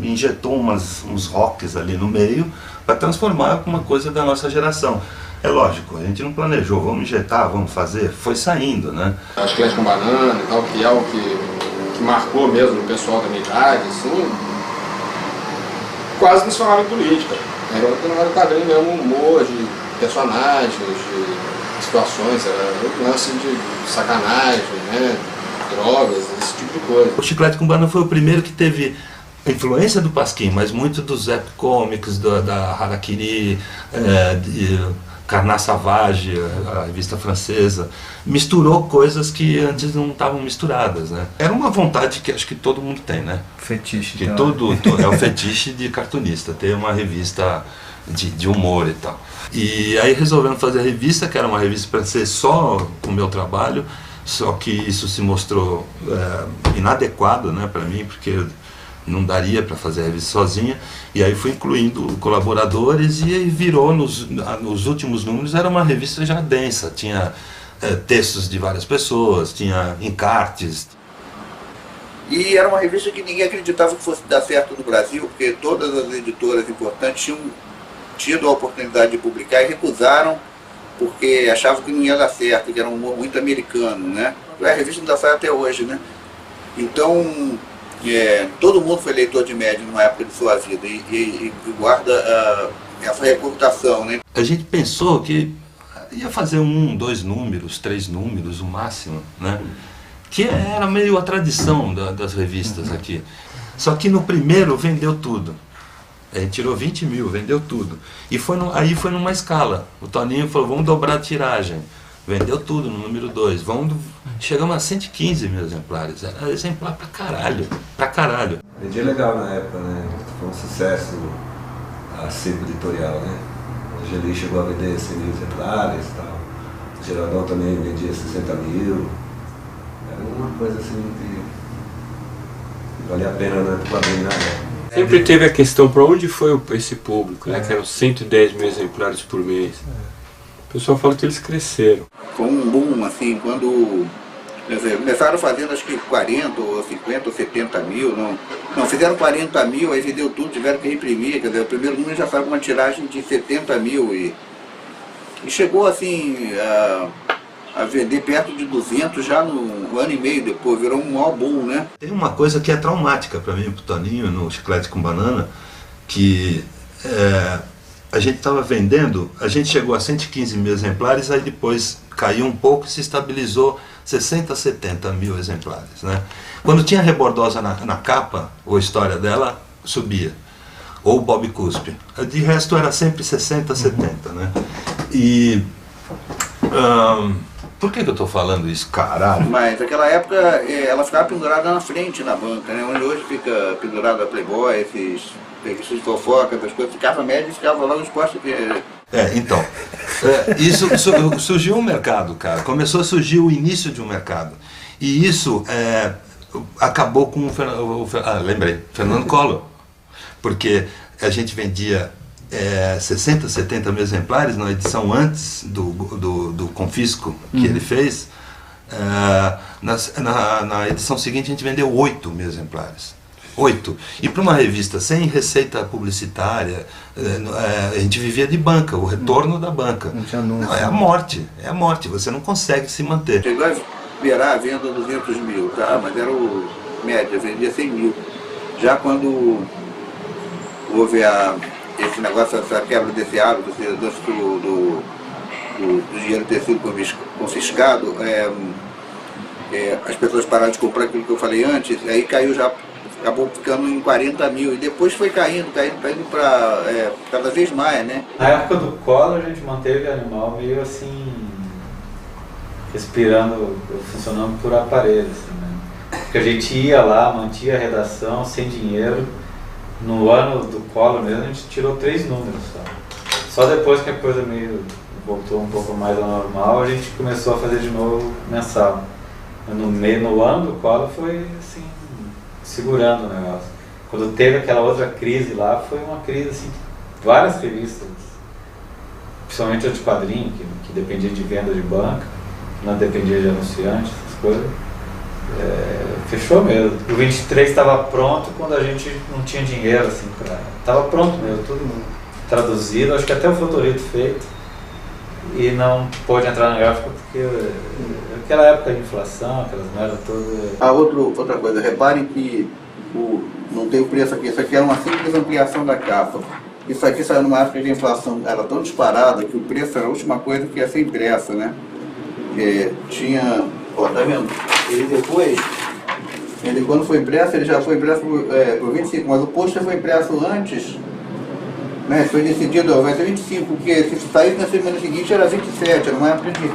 injetou uns rocks ali no meio para transformar uma coisa da nossa geração. É lógico, a gente não planejou, vamos injetar, vamos fazer, foi saindo, né? A Chiclete com Banana e tal, que é o que marcou mesmo o pessoal da minha idade, assim, quase não se falava em política. Era um quadrinho mesmo, um humor de personagens, de situações, era um lance de sacanagem, né? Drogas, esse tipo de coisa. O Chiclete com Banana foi o primeiro que teve influência do Pasquim, mas muito dos webcomics, da Harakiri, Carnat Sauvage, a revista francesa, misturou coisas que antes não estavam misturadas, né? Era uma vontade que acho que todo mundo tem, né? Fetiche. Que então. é o fetiche de cartunista, ter uma revista de humor e tal. E aí resolvemos fazer a revista, que era uma revista para ser só o meu trabalho, só que isso se mostrou inadequado, né, para mim, porque não daria para fazer a revista sozinha, e aí fui incluindo colaboradores, e aí virou, nos últimos números, era uma revista já densa, tinha textos de várias pessoas, tinha encartes. E era uma revista que ninguém acreditava que fosse dar certo no Brasil, porque todas as editoras importantes tinham tido a oportunidade de publicar e recusaram, porque achavam que não ia dar certo, que era um humor muito americano, né? A revista não dá certo até hoje, né? Então, todo mundo foi leitor de média numa época de sua vida e guarda essa reputação, né? A gente pensou que ia fazer 1, 2 números, 3 números, o máximo, né? Que era meio a tradição das revistas aqui. Só que no primeiro vendeu tudo. A gente tirou 20 mil, vendeu tudo. E aí foi numa escala. O Toninho falou, vamos dobrar a tiragem. Vendeu tudo no número 2. Chegamos a 115 mil exemplares. Era exemplar pra caralho. Pra caralho. Vendia legal na época, né? Foi um sucesso a Circo Editorial, né? O Angeli chegou a vender 100 mil exemplares e tal. O Geraldão também vendia 60 mil. Era uma coisa assim que valia a pena, né? Quadrinho na época. Sempre teve a questão para onde foi esse público, né? Que eram 110 mil exemplares por mês. O pessoal fala que eles cresceram. Foi um boom, assim, quando começaram fazendo acho que 40 ou 50 ou 70 mil, não, fizeram 40 mil, aí vendeu tudo, tiveram que imprimir, quer dizer, o primeiro número já estava com uma tiragem de 70 mil e chegou assim a vender perto de 200 já no ano e meio depois, virou um maior boom, né? Tem uma coisa que é traumática para mim, pro Toninho, no Chiclete com Banana, que a gente estava vendendo, a gente chegou a 115 mil exemplares, aí depois caiu um pouco e se estabilizou 60, 70 mil exemplares, né? Quando tinha Rebordosa na capa, ou a história dela, subia. Ou Bob Cuspe. De resto era sempre 60, 70, né? E... por que eu estou falando isso, caralho? Mas naquela época ela ficava pendurada na frente na banca, né? Onde hoje fica pendurada a Playboy, esses revistas de fofoca, essas coisas, ficava média e ficava lá nos postos que... Então, isso surgiu um mercado, cara. Começou a surgir o início de um mercado. E isso acabou com lembrei, Fernando Collor. Porque a gente vendia 60, 70 mil exemplares na edição antes do confisco que ele fez. Na edição seguinte a gente vendeu 8 mil exemplares. 8. E para uma revista sem receita publicitária, a gente vivia de banca, o retorno da banca. Não tinha anúncio. É a morte, você não consegue se manter. Chegou a virar a venda 200 mil, tá? Mas era o média, vendia 100 mil. Já quando houve esse negócio, essa quebra desse hábito, do dinheiro ter sido confiscado, as pessoas pararam de comprar aquilo que eu falei antes, aí caiu já, acabou ficando em 40 mil, e depois foi caindo para cada vez mais, né? Na época do Collor a gente manteve o Animal meio assim, respirando, funcionando por aparelho, assim, né? Porque a gente ia lá, mantinha a redação sem dinheiro. No ano do Collor mesmo a gente tirou 3 números só. Só depois que a coisa meio voltou um pouco mais ao normal, a gente começou a fazer de novo mensal. No ano do Collor foi assim, segurando o negócio. Quando teve aquela outra crise lá, foi uma crise assim, várias revistas, principalmente a de quadrinho, que dependia de venda de banca, não dependia de anunciantes, essas coisas. Fechou mesmo. O 23 estava pronto quando a gente não tinha dinheiro, assim, estava pronto mesmo, tudo traduzido, acho que até o Fotorito feito, e não pôde entrar na gráfica porque aquela época de inflação, aquelas merdas todas. Outra coisa, reparem que não tem o preço aqui, isso aqui era uma simples ampliação da capa. Isso aqui saiu numa época de inflação, era tão disparada que o preço era a última coisa que ia ser impressa, né? Tinha, tá vendo? Ele quando foi impresso, ele já foi impresso por 25, mas o pôster foi impresso antes né? Foi decidido, ó, vai ser 25, porque se saísse na semana seguinte era 27, era uma época de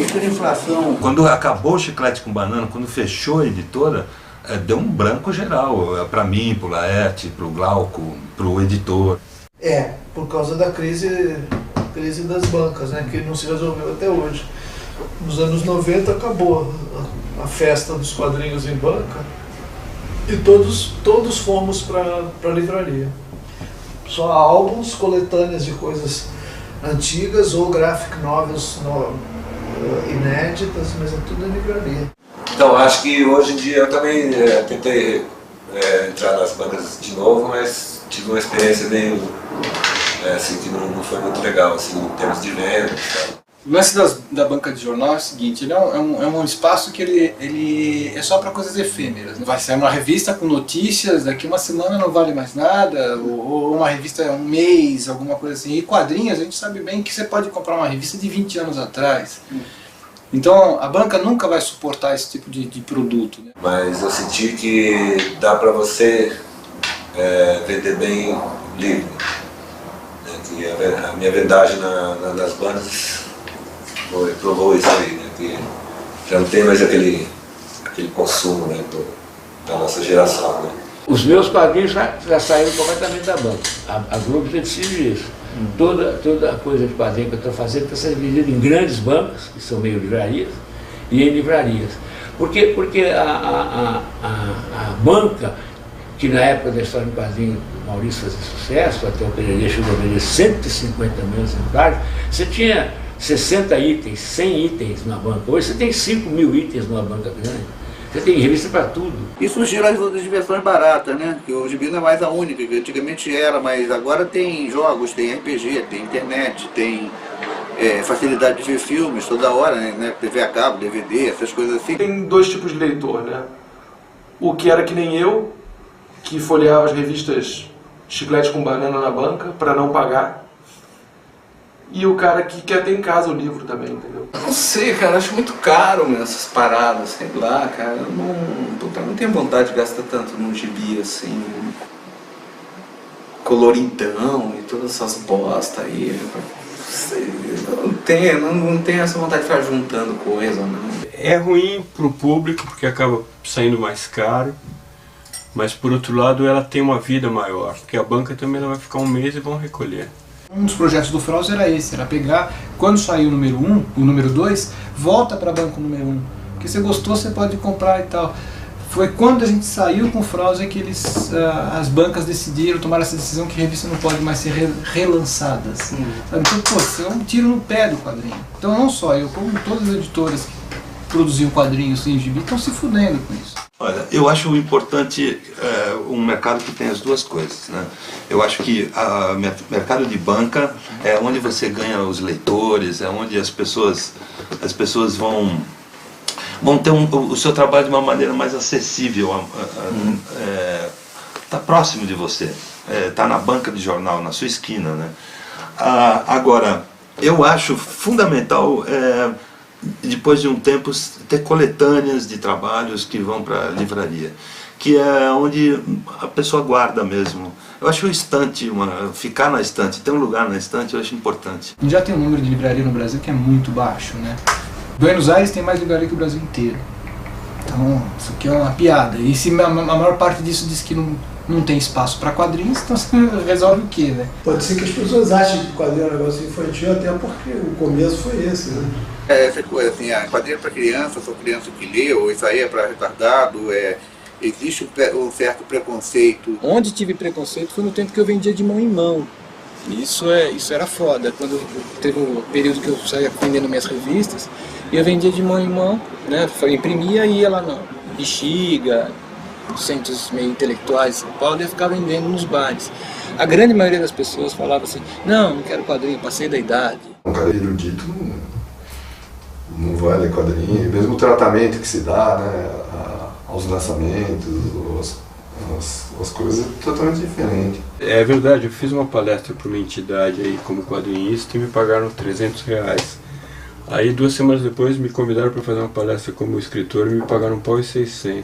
hiperinflação. Quando acabou o Chiclete com Banana, quando fechou a editora, deu um branco geral, para mim, para o Laerte, para o Glauco, para o editor. Por causa da crise das bancas, né, que não se resolveu até hoje. Nos anos 90 acabou a festa dos quadrinhos em banca e todos fomos para a livraria. Só álbuns, coletâneas de coisas antigas ou graphic novels inéditas, mas é tudo em livraria. Então, acho que hoje em dia eu também tentei entrar nas bancas de novo, mas tive uma experiência meio assim, que não foi muito legal assim, em termos de venda. O lance da banca de jornal é o seguinte, ele é um espaço que ele é só para coisas efêmeras. Vai sair uma revista com notícias, daqui uma semana não vale mais nada, ou uma revista um mês, alguma coisa assim. E quadrinhos, a gente sabe bem que você pode comprar uma revista de 20 anos atrás. Então a banca nunca vai suportar esse tipo de produto. Né? Mas eu senti que dá para você vender bem livro. Né? Que a minha vendagem nas bancas provou isso aí, né? Que já não tem mais aquele consumo, né? Da nossa geração. Né? Os meus quadrinhos já saíram completamente da banca. A Globo decidiu isso. Toda a coisa de quadrinho que eu estou fazendo está sendo vendida em grandes bancas, que são meio livrarias, e em livrarias. Porque a banca, que na época da história do quadrinho Maurício fazia sucesso, até o Pereira chegou a vender 150 mil exemplares, você tinha 60 itens, 100 itens numa banca. Hoje você tem 5 mil itens numa banca grande. Você tem revista para tudo. E surgiram as outras versões baratas, né? Que o gibi não é mais a única, que antigamente era, mas agora tem jogos, tem RPG, tem internet, tem facilidade de ver filmes toda hora, né? TV a cabo, DVD, essas coisas assim. Tem dois tipos de leitor, né? O que era que nem eu, que folheava as revistas Chiclete com Banana na banca para não pagar. E o cara que quer ter em casa o livro também, entendeu? Não sei, cara, acho muito caro, meu, essas paradas, sei lá, cara. Eu não tenho vontade de gastar tanto num gibi assim, coloridão e todas essas bosta aí. Não tenho essa vontade de ficar juntando coisa, não. É ruim pro público porque acaba saindo mais caro, mas por outro lado ela tem uma vida maior, porque a banca também ela vai ficar um mês e vão recolher. Um dos projetos do Fraus era esse, era pegar, quando sair o número 1, o número 2, volta para a banca número 1. Porque se você você pode comprar e tal. Foi quando a gente saiu com o Fraus é que as bancas tomaram essa decisão que a revista não pode mais ser relançada. Assim. Então, pô, isso é um tiro no pé do quadrinho. Então não só eu, como todas as editoras que produziam quadrinhos em gibi estão se fudendo com isso. Olha, eu acho importante um mercado que tem as duas coisas, né? Eu acho que o mercado de banca é onde você ganha os leitores, é onde as pessoas vão ter o seu trabalho de uma maneira mais acessível, tá próximo de você, tá na banca de jornal, na sua esquina, né? Agora, eu acho fundamental depois de um tempo ter coletâneas de trabalhos que vão para a livraria, que é onde a pessoa guarda mesmo. Eu acho o estante, ficar na estante, ter um lugar na estante, eu acho importante. Já tem um número de livraria no Brasil que é muito baixo, né? Buenos Aires tem mais livraria que o Brasil inteiro. Então, isso aqui é uma piada. E se a maior parte disso diz que não tem espaço para quadrinhos, então você resolve o quê, né? Pode ser que as pessoas achem que quadrinho é um negócio infantil, até porque o começo foi esse, né? Essa coisa assim, quadrinho para criança, só criança que lê, ou isso aí é para retardado, existe um certo preconceito. Onde tive preconceito foi no tempo que eu vendia de mão em mão. Isso era foda. Quando teve um período que eu saía vendendo minhas revistas, e eu vendia de mão em mão, né? Eu imprimia e ia lá no Bexiga, centros meio intelectuais de São Paulo, e ia ficar vendendo nos bares. A grande maioria das pessoas falava assim, não quero quadrinho, passei da idade. Um cara erudito não vai ler quadrinho, mesmo o tratamento que se dá, né, aos lançamentos, as coisas totalmente diferentes. É verdade, eu fiz uma palestra para uma entidade aí como quadrinista e me pagaram R$300. Aí 2 semanas depois me convidaram para fazer uma palestra como escritor e me pagaram R$1.600.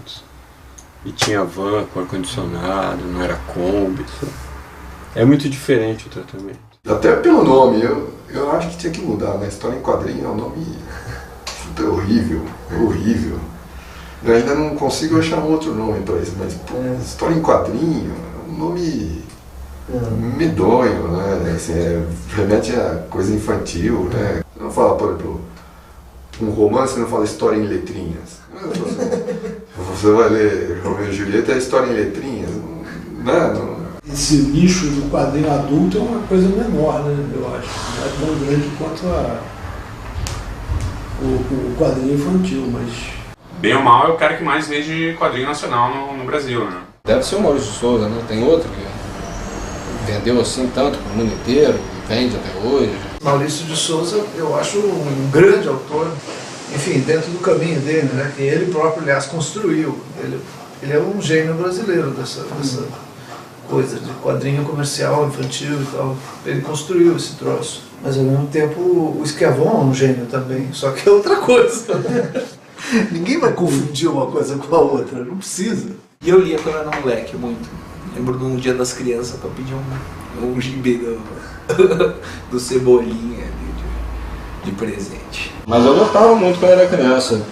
E tinha van com ar-condicionado, não era Kombi. É muito diferente o tratamento. Até pelo nome, eu acho que tinha que mudar, né? História em quadrinho é um nome horrível, horrível. Eu ainda não consigo achar um outro nome para isso, mas pô, História em quadrinho é um nome medonho, né? Assim, remete a coisa infantil, né? Não fala, por exemplo, um romance não fala história em letrinhas. Você vai ler Romeu e Julieta, é história em letrinhas, né? Não. Esse nicho do quadrinho adulto é uma coisa menor, né? Eu acho. Não é tão grande quanto o quadrinho infantil, mas... Bem ou mal é o cara que mais vende quadrinho nacional no Brasil, né? Deve ser o Maurício de Souza, né? Tem outro que vendeu assim tanto pro mundo inteiro, vende até hoje. Maurício de Souza, eu acho um grande autor, enfim, dentro do caminho dele, né? Que ele próprio, aliás, construiu. Ele é um gênio brasileiro dessa coisa de quadrinho comercial, infantil e tal. Ele construiu esse troço. Mas ao mesmo tempo o Schiavon é um gênio também, só que é outra coisa. Ninguém vai confundir uma coisa com a outra, não precisa. E eu lia quando eu era moleque muito. Lembro de um Dia das Crianças para pedir um gibi do Cebolinha de presente. Mas eu gostava muito quando era criança.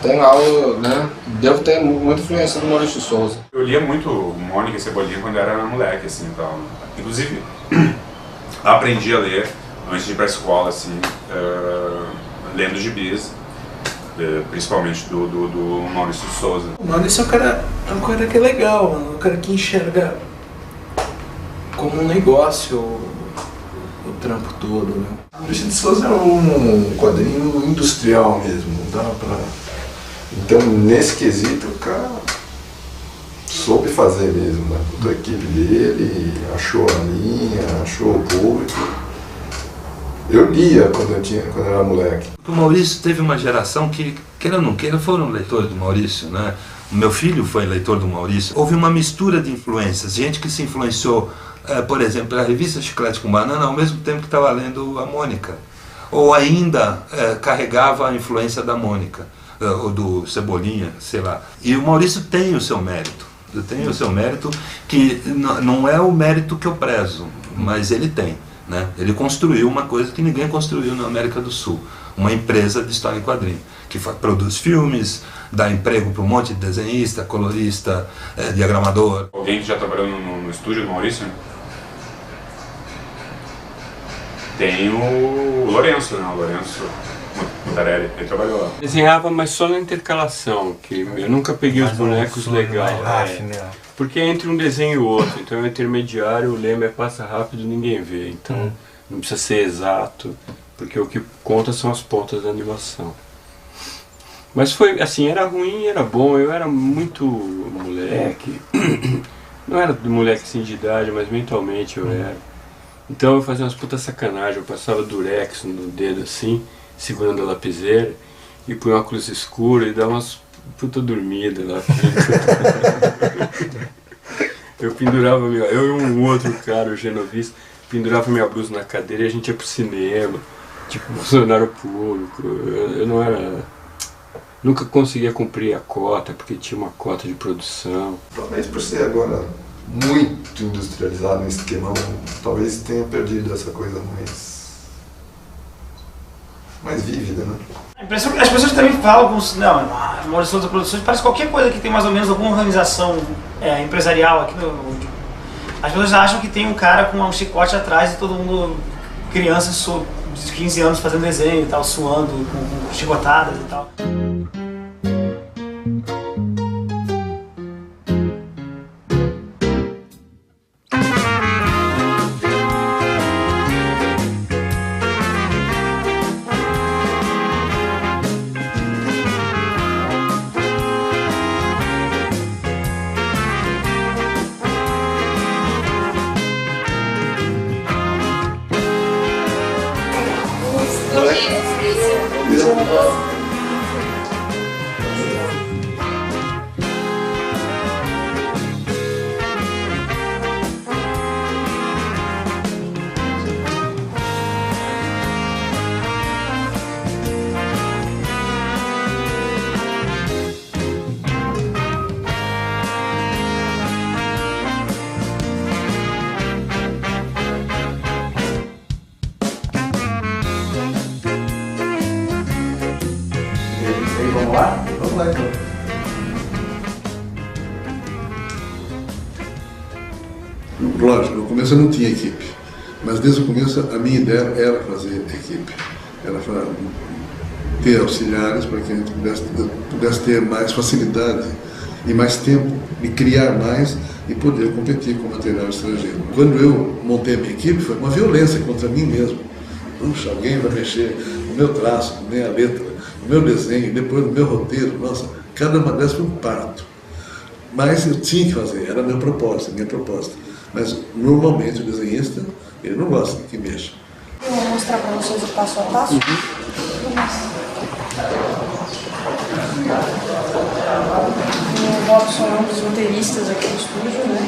Tem algo, né? Devo ter muita influência do Maurício de Souza. Eu lia muito Mônica e Cebolinha quando eu era moleque, assim, então. Inclusive, aprendi a ler antes de ir pra escola, assim, lendo gibis, principalmente do Maurício de Souza. O Maurício é um cara que é legal, mano. Um cara que enxerga como um negócio o trampo todo, né? O Maurício de Souza é um quadrinho industrial mesmo, não dá pra... Então, nesse quesito, o cara soube fazer mesmo, né? A equipe dele achou a linha, achou o público. Eu lia quando eu era moleque. O Maurício teve uma geração que, queira ou não queira, foram leitores do Maurício, né? O meu filho foi leitor do Maurício. Houve uma mistura de influências, gente que se influenciou, por exemplo, pela revista Chiclete com Banana, ao mesmo tempo que estava lendo a Mônica. Ou ainda carregava a influência da Mônica, ou do Cebolinha, sei lá. E o Maurício tem o seu mérito. Tem o seu mérito, que não é o mérito que eu prezo, mas ele tem. Né? Ele construiu uma coisa que ninguém construiu na América do Sul, uma empresa de história em quadrinho, que produz filmes, dá emprego para um monte de desenhista, colorista, diagramador. Alguém que já trabalhou no estúdio do Maurício? Tem o Lourenço, né? O Lourenço Mutarelli, ele trabalhou lá. Desenhava, mas só na intercalação, que eu nunca peguei os bonecos legais. Porque é entre um desenho e o outro, então é intermediário, o lema é passa rápido, ninguém vê, então não precisa ser exato, porque o que conta são as pontas da animação. Mas foi assim, era ruim, era bom, eu era muito moleque, não era moleque assim de idade, mas mentalmente eu era. Então eu fazia umas putas sacanagens, eu passava durex no dedo assim, segurando a lapiseira, e punha uma cruz escura e dava umas puta dormida lá. Eu pendurava, eu e um outro cara, o Genovese, pendurava minha blusa na cadeira e a gente ia pro cinema, tipo funcionário público. Eu não era... Nunca conseguia cumprir a cota, porque tinha uma cota de produção. Talvez por ser agora muito industrializado no esquemão, talvez tenha perdido essa coisa mais vívida, né? As pessoas também falam como se, não, Maurício Souza Produções parece qualquer coisa que tem mais ou menos alguma organização empresarial aqui no... As pessoas acham que tem um cara com um chicote atrás e todo mundo, crianças de 15 anos fazendo desenho e tal, suando, com chicotadas e tal. lá? Vamos lá então. Lógico, no começo eu não tinha equipe, mas desde o começo a minha ideia era fazer equipe, era ter auxiliares para que a gente pudesse ter mais facilidade e mais tempo de criar mais e poder competir com material estrangeiro. Quando eu montei a minha equipe, foi uma violência contra mim mesmo. Puxa, alguém vai mexer no meu traço, na minha letra, no meu desenho, depois no meu roteiro. Nossa, cada uma dessas foi um parto. Mas eu tinha que fazer, era a minha proposta, minha proposta. Mas normalmente o desenhista, ele não gosta que mexa. Eu vou mostrar para vocês o passo a passo. O Robson é um dos roteiristas aqui do estúdio, né?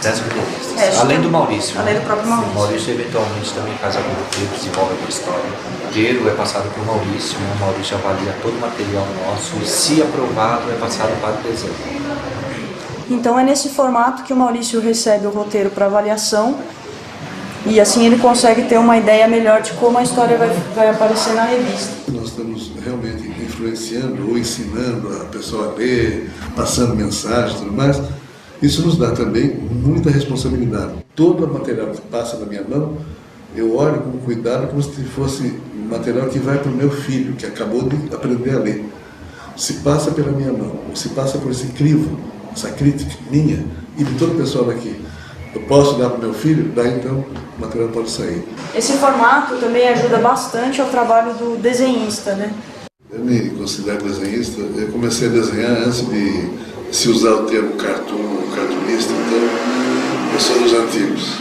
10 roteiristas. Além do Maurício. Além do próprio Maurício. O Maurício eventualmente também faz algum roteiro, desenvolve alguma história. O roteiro é passado por Maurício, né? O Maurício avalia todo o material nosso e, se aprovado, é passado para o desenho. Então é nesse formato que o Maurício recebe o roteiro para avaliação e assim ele consegue ter uma ideia melhor de como a história vai aparecer na revista. Nós estamos realmente influenciando ou ensinando a pessoa a ler, passando mensagens e tudo mais. Isso nos dá também muita responsabilidade. Todo o material que passa na minha mão, eu olho com cuidado como se fosse material que vai para o meu filho, que acabou de aprender a ler. Se passa pela minha mão, ou se passa por esse crivo, essa crítica minha e de todo o pessoal daqui, eu posso dar para o meu filho, daí então o material pode sair. Esse formato também ajuda bastante ao trabalho do desenhista, né? Eu me considero desenhista, eu comecei a desenhar antes de se usar o termo cartoon, cartunista, então eu sou dos antigos.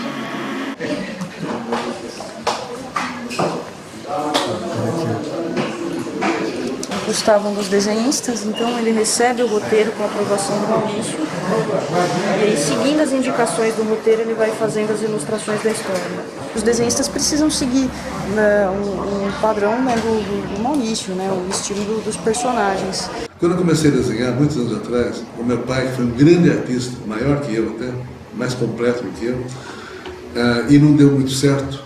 Gustavo, um dos desenhistas, então ele recebe o roteiro com a aprovação do Maurício e aí, seguindo as indicações do roteiro, ele vai fazendo as ilustrações da história. Os desenhistas precisam seguir um padrão, né, do Maurício, né, o estilo dos personagens. Quando eu comecei a desenhar, muitos anos atrás, o meu pai, que foi um grande artista, maior que eu até, mais completo do que eu, e não deu muito certo,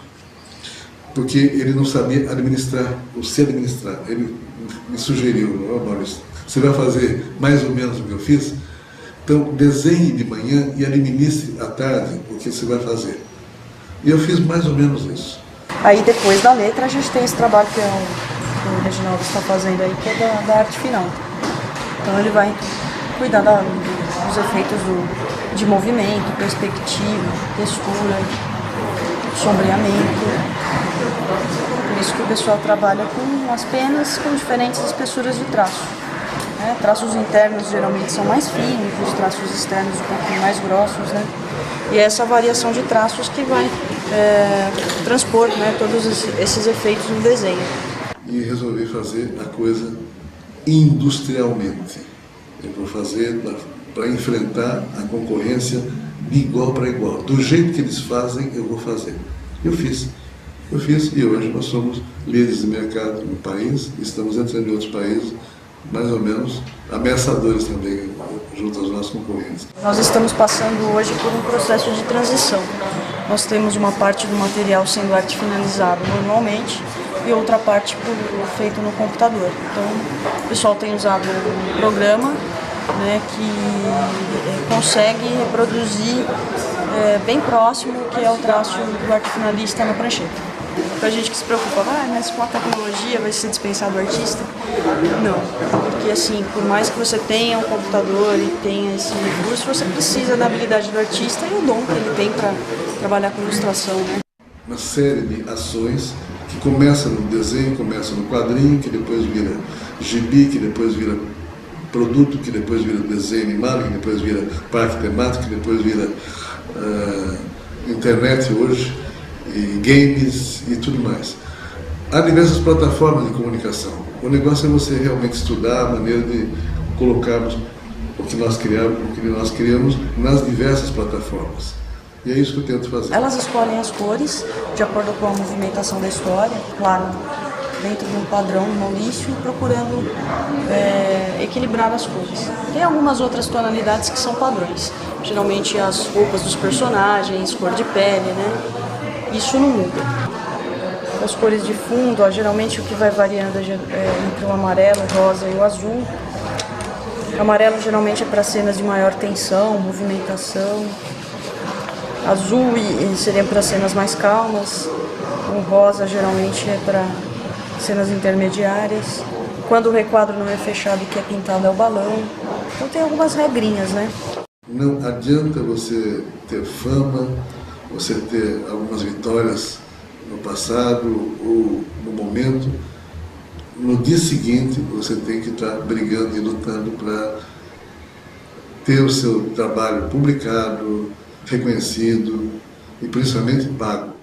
porque ele não sabia administrar, ou se administrar. Ele me sugeriu, oh, Maurício, você vai fazer mais ou menos o que eu fiz? Então desenhe de manhã e administre à tarde o que você vai fazer. E eu fiz mais ou menos isso. Aí depois da letra a gente tem esse trabalho que o Reginaldo está fazendo aí, que é da arte final. Então ele vai cuidar dos efeitos de movimento, perspectiva, textura, sombreamento. Por isso que o pessoal trabalha com as penas com diferentes espessuras de traço. Né? Traços internos geralmente são mais finos, os traços externos um pouquinho mais grossos. Né? E é essa variação de traços que vai transpor, né, todos esses efeitos no desenho. E resolvi fazer a coisa industrialmente. Eu vou fazer para enfrentar a concorrência de igual para igual. Do jeito que eles fazem, eu vou fazer. Eu fiz e hoje nós somos líderes de mercado no país, estamos entrando em outros países, mais ou menos ameaçadores também, junto aos nossos concorrentes. Nós estamos passando hoje por um processo de transição. Nós temos uma parte do material sendo arte finalizado normalmente e outra parte feito no computador. Então o pessoal tem usado um programa, né, que consegue reproduzir bem próximo o que é o traço do arte finalista na prancheta. Muita gente que se preocupa, mas com a tecnologia vai ser dispensado o artista? Não, porque assim, por mais que você tenha um computador e tenha esse recurso, você precisa da habilidade do artista e o dom que ele tem para trabalhar com ilustração. Né? Uma série de ações que começa no desenho, começa no quadrinho, que depois vira gibi, que depois vira produto, que depois vira desenho animado, que depois vira parque temático, que depois vira internet hoje, e games e tudo mais. Há diversas plataformas de comunicação. O negócio é você realmente estudar a maneira de colocarmos o que nós criamos nas diversas plataformas. E é isso que eu tento fazer. Elas escolhem as cores de acordo com a movimentação da história, claro, dentro de um padrão do Maurício, procurando equilibrar as cores. Tem algumas outras tonalidades que são padrões, geralmente as roupas dos personagens, cor de pele, né? Isso não muda. das cores de fundo, geralmente o que vai variando entre o amarelo, o rosa e o azul. O amarelo geralmente é para cenas de maior tensão, movimentação. Azul seria para cenas mais calmas. O rosa geralmente é para cenas intermediárias. Quando o requadro não é fechado e que é pintado é o balão. Então tem algumas regrinhas, né? Não adianta você ter fama, você ter algumas vitórias no passado ou no momento. No dia seguinte você tem que estar brigando e lutando para ter o seu trabalho publicado, reconhecido e principalmente pago.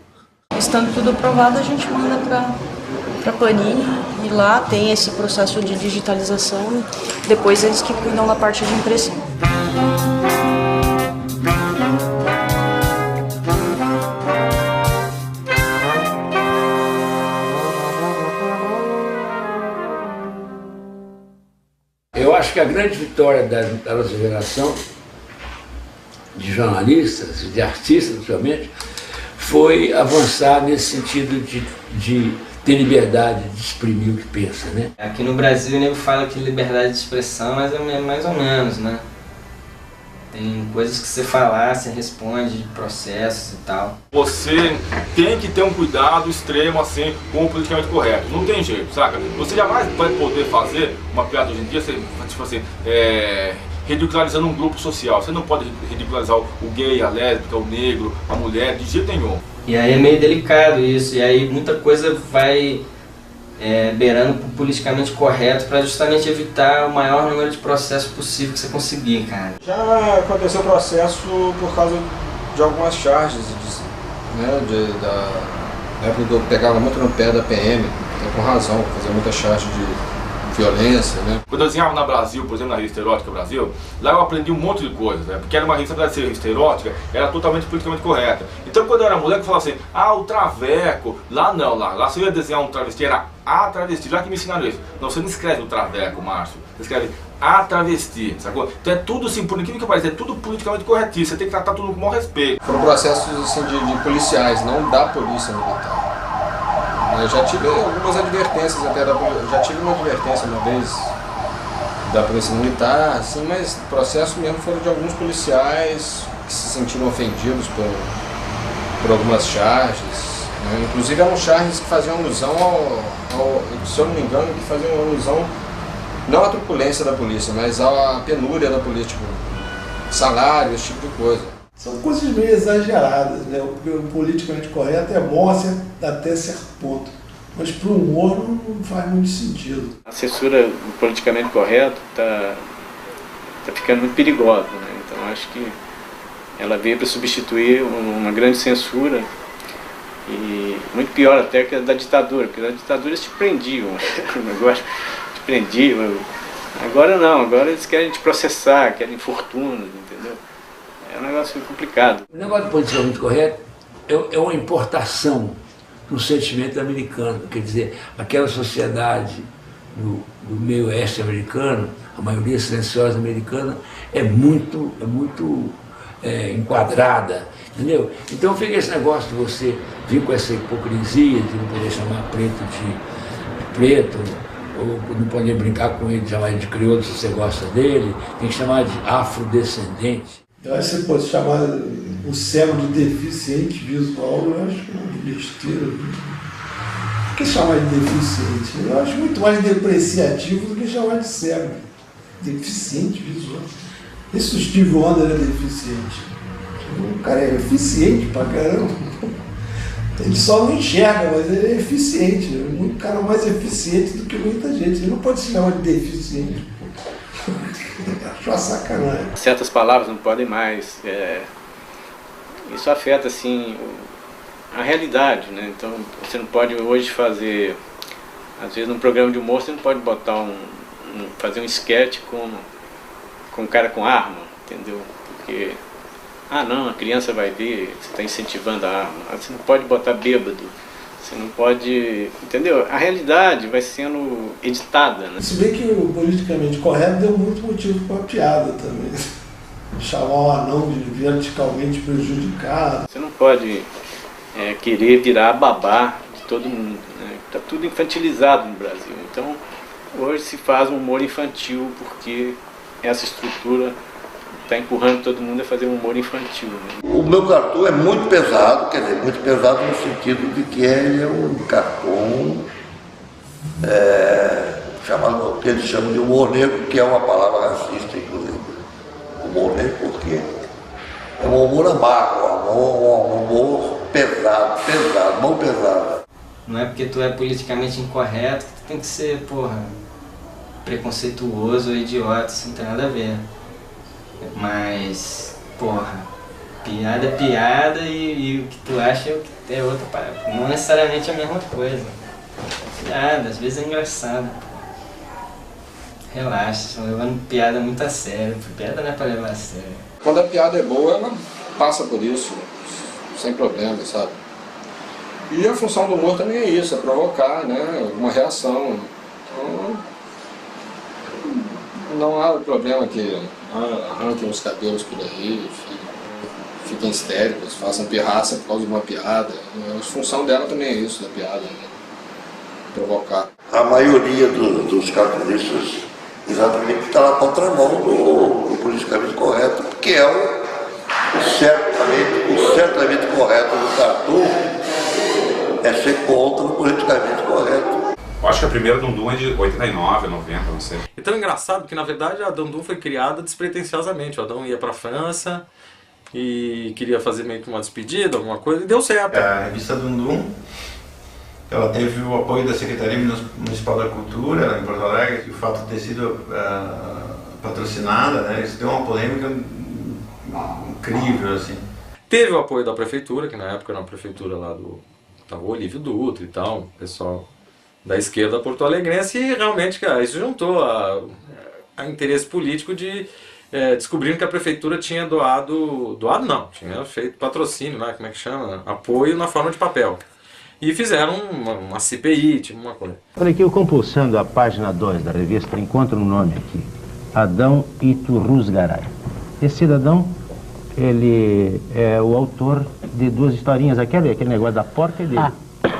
Estando tudo aprovado, a gente manda para a Panini e lá tem esse processo de digitalização, depois eles que cuidam da parte de impressão. Eu acho que a grande vitória da nossa geração de jornalistas, de artistas, principalmente, foi avançar nesse sentido de ter liberdade de exprimir o que pensa, né? Aqui no Brasil o nego fala que liberdade de expressão, mas é mais ou menos, né? Tem coisas que você falar, você responde, processos e tal. Você tem que ter um cuidado extremo assim com o politicamente correto. Não tem jeito, saca? Você jamais vai poder fazer uma piada hoje em dia, tipo assim, ridicularizando um grupo social. Você não pode ridicularizar o gay, a lésbica, o negro, a mulher, de jeito nenhum. E aí é meio delicado isso, e aí muita coisa vai beirando pro politicamente correto para justamente evitar o maior número de processos possível que você conseguir, cara. Já aconteceu processo por causa de algumas charges, né, na época eu pegava muito no pé da PM, com razão, fazia muita charge de violência, né? Quando eu desenhava na Brasil, por exemplo, na revista Erótica Brasil, lá eu aprendi um monte de coisas, né? Porque era uma revista, apesar de ser revista erótica, era totalmente politicamente correta. Então quando eu era moleque, eu falava assim, o traveco, lá não, lá se eu ia desenhar um travesti, era a travesti, lá que me ensinaram isso. Não, você não escreve o traveco, Márcio, você escreve a travesti, sacou? Então é tudo assim, por incrível que pareça, é tudo politicamente corretíssimo, você tem que tratar tudo com o maior respeito. Foram processos assim, de policiais, não da polícia militar. Eu já tive algumas advertências até já tive uma advertência uma vez da polícia militar, assim, mas o processo mesmo foram de alguns policiais que se sentiram ofendidos por algumas charges, né? Inclusive eram charges que faziam alusão se eu não me engano, que faziam alusão não à truculência da polícia, mas à penúria da polícia, tipo, salário, esse tipo de coisa. São coisas meio exageradas, né? O politicamente correto é bom até certo ponto, mas para o humor não faz muito sentido. A censura do politicamente correto tá ficando muito perigosa, né? Então acho que ela veio para substituir uma grande censura, e muito pior até que a da ditadura, porque na ditadura eles te prendiam, agora te prendiam, agora não, agora eles querem te processar, querem fortuna, entendeu? É um negócio complicado. O negócio do politicamente correto é uma importação no sentimento americano. Quer dizer, aquela sociedade do meio oeste americano, a maioria silenciosa americana, é muito enquadrada, entendeu? Então fica esse negócio de você vir com essa hipocrisia de não poder chamar preto de preto, ou não poder brincar com ele, chamar ele de crioulo se você gosta dele, tem que chamar de afrodescendente. Eu acho que você pode chamar o cego de deficiente visual, eu acho que é uma besteira. Por que chamar de deficiente? Eu acho muito mais depreciativo do que chamar de cego. Deficiente visual. Esse o Steve Wonder é deficiente. O cara é eficiente pra caramba. Ele só não enxerga, mas ele é eficiente. É um cara mais eficiente do que muita gente. Ele não pode se chamar de deficiente. Acho uma sacanagem. Certas palavras não podem mais. Isso afeta assim a realidade, né? Então você não pode hoje fazer, às vezes num programa de humor você não pode botar fazer um sketch com um cara com arma, entendeu? Porque não, a criança vai ver, você está incentivando a arma. Você não pode botar bêbado. Você não pode... Entendeu? A realidade vai sendo editada, né? Se bem que o politicamente correto deu muito motivo para piada também. Chamar o anão de verticalmente prejudicado. Você não pode querer virar babá de todo mundo, né? Tá tudo infantilizado no Brasil. Então, hoje se faz um humor infantil porque essa estrutura está empurrando todo mundo a fazer um humor infantil. Né? O meu cartoon é muito pesado, quer dizer, muito pesado no sentido de que ele é um cartoon chamado, que eles chamam de humor negro, que é uma palavra racista, inclusive. Humor negro porque é um humor amargo, um humor pesado, mão pesada. Não é porque tu é politicamente incorreto que tu tem que ser, porra, preconceituoso ou idiota, isso não tem nada a ver. Mas, porra, piada é piada e o que tu acha é outra parada. Não necessariamente a mesma coisa. Piada, às vezes é engraçado. Relaxa, estão levando piada muito a sério. Piada não é pra levar a sério. Quando a piada é boa, ela passa por isso, sem problema, sabe? E a função do humor também é isso, é provocar, né, uma reação. Então, não há o problema que arranquem os cabelos por aí, fiquem histéricos, façam pirraça por causa de uma piada. A função dela também é isso, da piada, né? Provocar. A maioria dos cartunistas exatamente está na contramão do politicamente correto, porque é o certamente correto do cartoon é ser contra o politicamente correto. Eu acho que a primeira Dundum é de 89, 90, não sei. É tão engraçado que, na verdade, a Dundum foi criada despretensiosamente. O Adão ia para a França e queria fazer meio que uma despedida, alguma coisa, e deu certo. A revista Dundum, ela teve o apoio da Secretaria Municipal da Cultura em Porto Alegre, e o fato de ter sido patrocinada, né, isso deu uma polêmica incrível, assim. Teve o apoio da prefeitura, que na época era uma prefeitura lá tava o Olívio Dutra e tal, o pessoal da esquerda porto-alegrense, e realmente, cara, isso juntou a interesse político de descobrindo que a prefeitura tinha doado não, tinha feito patrocínio, né, como é que chama? Apoio na forma de papel. E fizeram uma CPI, tipo uma coisa. Olha aqui, eu compulsando a página 2 da revista, encontro um nome aqui, Adão Iturruzgaray. Esse cidadão, ele é o autor de duas historinhas, aquele negócio da porca e dele.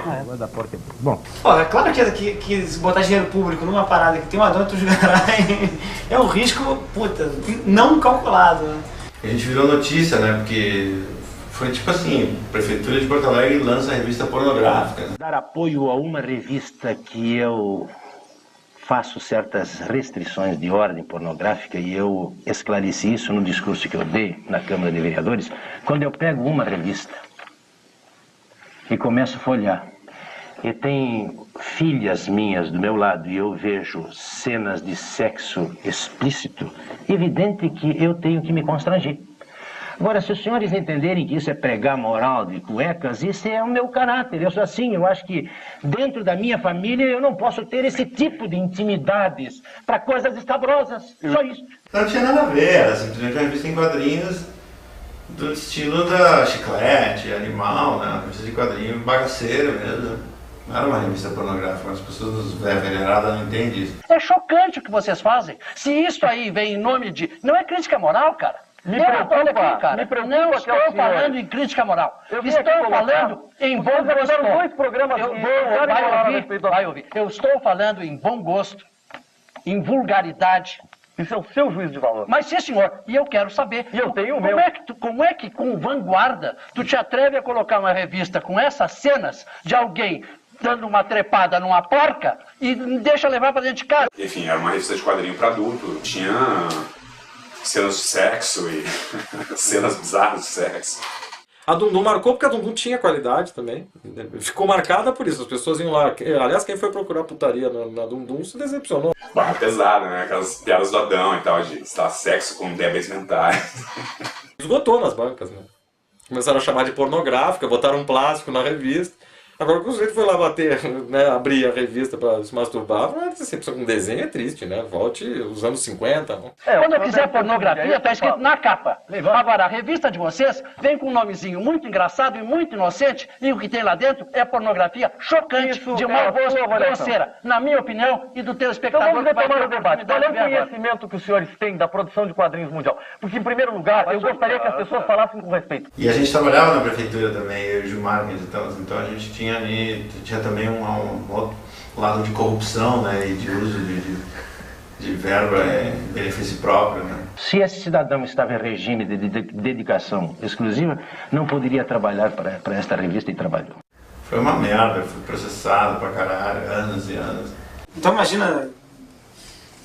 Negócio da porca e dele. Bom. Pô, é claro que botar dinheiro público numa parada que tem um Adão Iturruzgaray é um risco, puta, não calculado. Né? A gente virou notícia, né, porque foi tipo assim, a Prefeitura de Porto Alegre lança a revista pornográfica. Né? Dar apoio a uma revista que eu faço certas restrições de ordem pornográfica, e eu esclareci isso no discurso que eu dei na Câmara de Vereadores, quando eu pego uma revista e começo a folhear, e tem filhas minhas do meu lado e eu vejo cenas de sexo explícito, evidente que eu tenho que me constranger. Agora, se os senhores entenderem que isso é pregar moral de cuecas, isso é o meu caráter. Eu sou assim, eu acho que dentro da minha família eu não posso ter esse tipo de intimidades para coisas escabrosas. Só isso. Não tinha nada a ver, era simplesmente uma revista em quadrinhos do estilo da Chiclete, Animal, né? Uma revista de quadrinho bagaceira mesmo. Não era uma revista pornográfica, as pessoas veneradas não entendem isso. É chocante o que vocês fazem. Se isso aí vem em nome de... Não é crítica moral, cara. Não estou falando em crítica moral. Estou falando em bom gosto. Vai ouvir. Eu estou falando em bom gosto, em vulgaridade. Isso é o seu juízo de valor. Mas sim, senhor. E eu quero saber. E eu tenho o meu. Como é que com vanguarda tu te atreve a colocar uma revista com essas cenas de alguém dando uma trepada numa porca e deixa levar pra dentro de casa? Enfim, era uma revista de quadrinho para adulto. Tinha cenas de sexo e cenas bizarras de sexo. A Dundum marcou porque a Dundum tinha qualidade também. Ficou marcada por isso. As pessoas iam lá. Aliás, quem foi procurar putaria na Dundum se decepcionou. Barra pesada, né? Aquelas piadas do Adão e tal, de estar sexo com débeis mentais. Esgotou nas bancas, né? Começaram a chamar de pornográfica, botaram um plástico na revista. Agora, quando o sujeito foi lá bater, né, abrir a revista para se masturbar, a decepção com desenho é triste, né? Volte os anos 50. Não? Quando eu quiser pornografia, está escrito na capa. Agora, a revista de vocês vem com um nomezinho muito engraçado e muito inocente, e o que tem lá dentro é pornografia chocante, de mau gosto, grosseira, na minha opinião e do telespectador. Então vamos retomar o debate. Qual é o conhecimento que os senhores têm da produção de quadrinhos mundial? Porque, em primeiro lugar, eu gostaria que as pessoas falassem com respeito. E a gente trabalhava na prefeitura também, eu e o Gilmar, então a gente tinha tinha também um outro lado de corrupção, né, e de uso de verba em benefício próprio, né. Se esse cidadão estava em regime de dedicação exclusiva, não poderia trabalhar para esta revista e trabalhou. Foi uma merda, fui processado pra caralho, anos e anos. Então imagina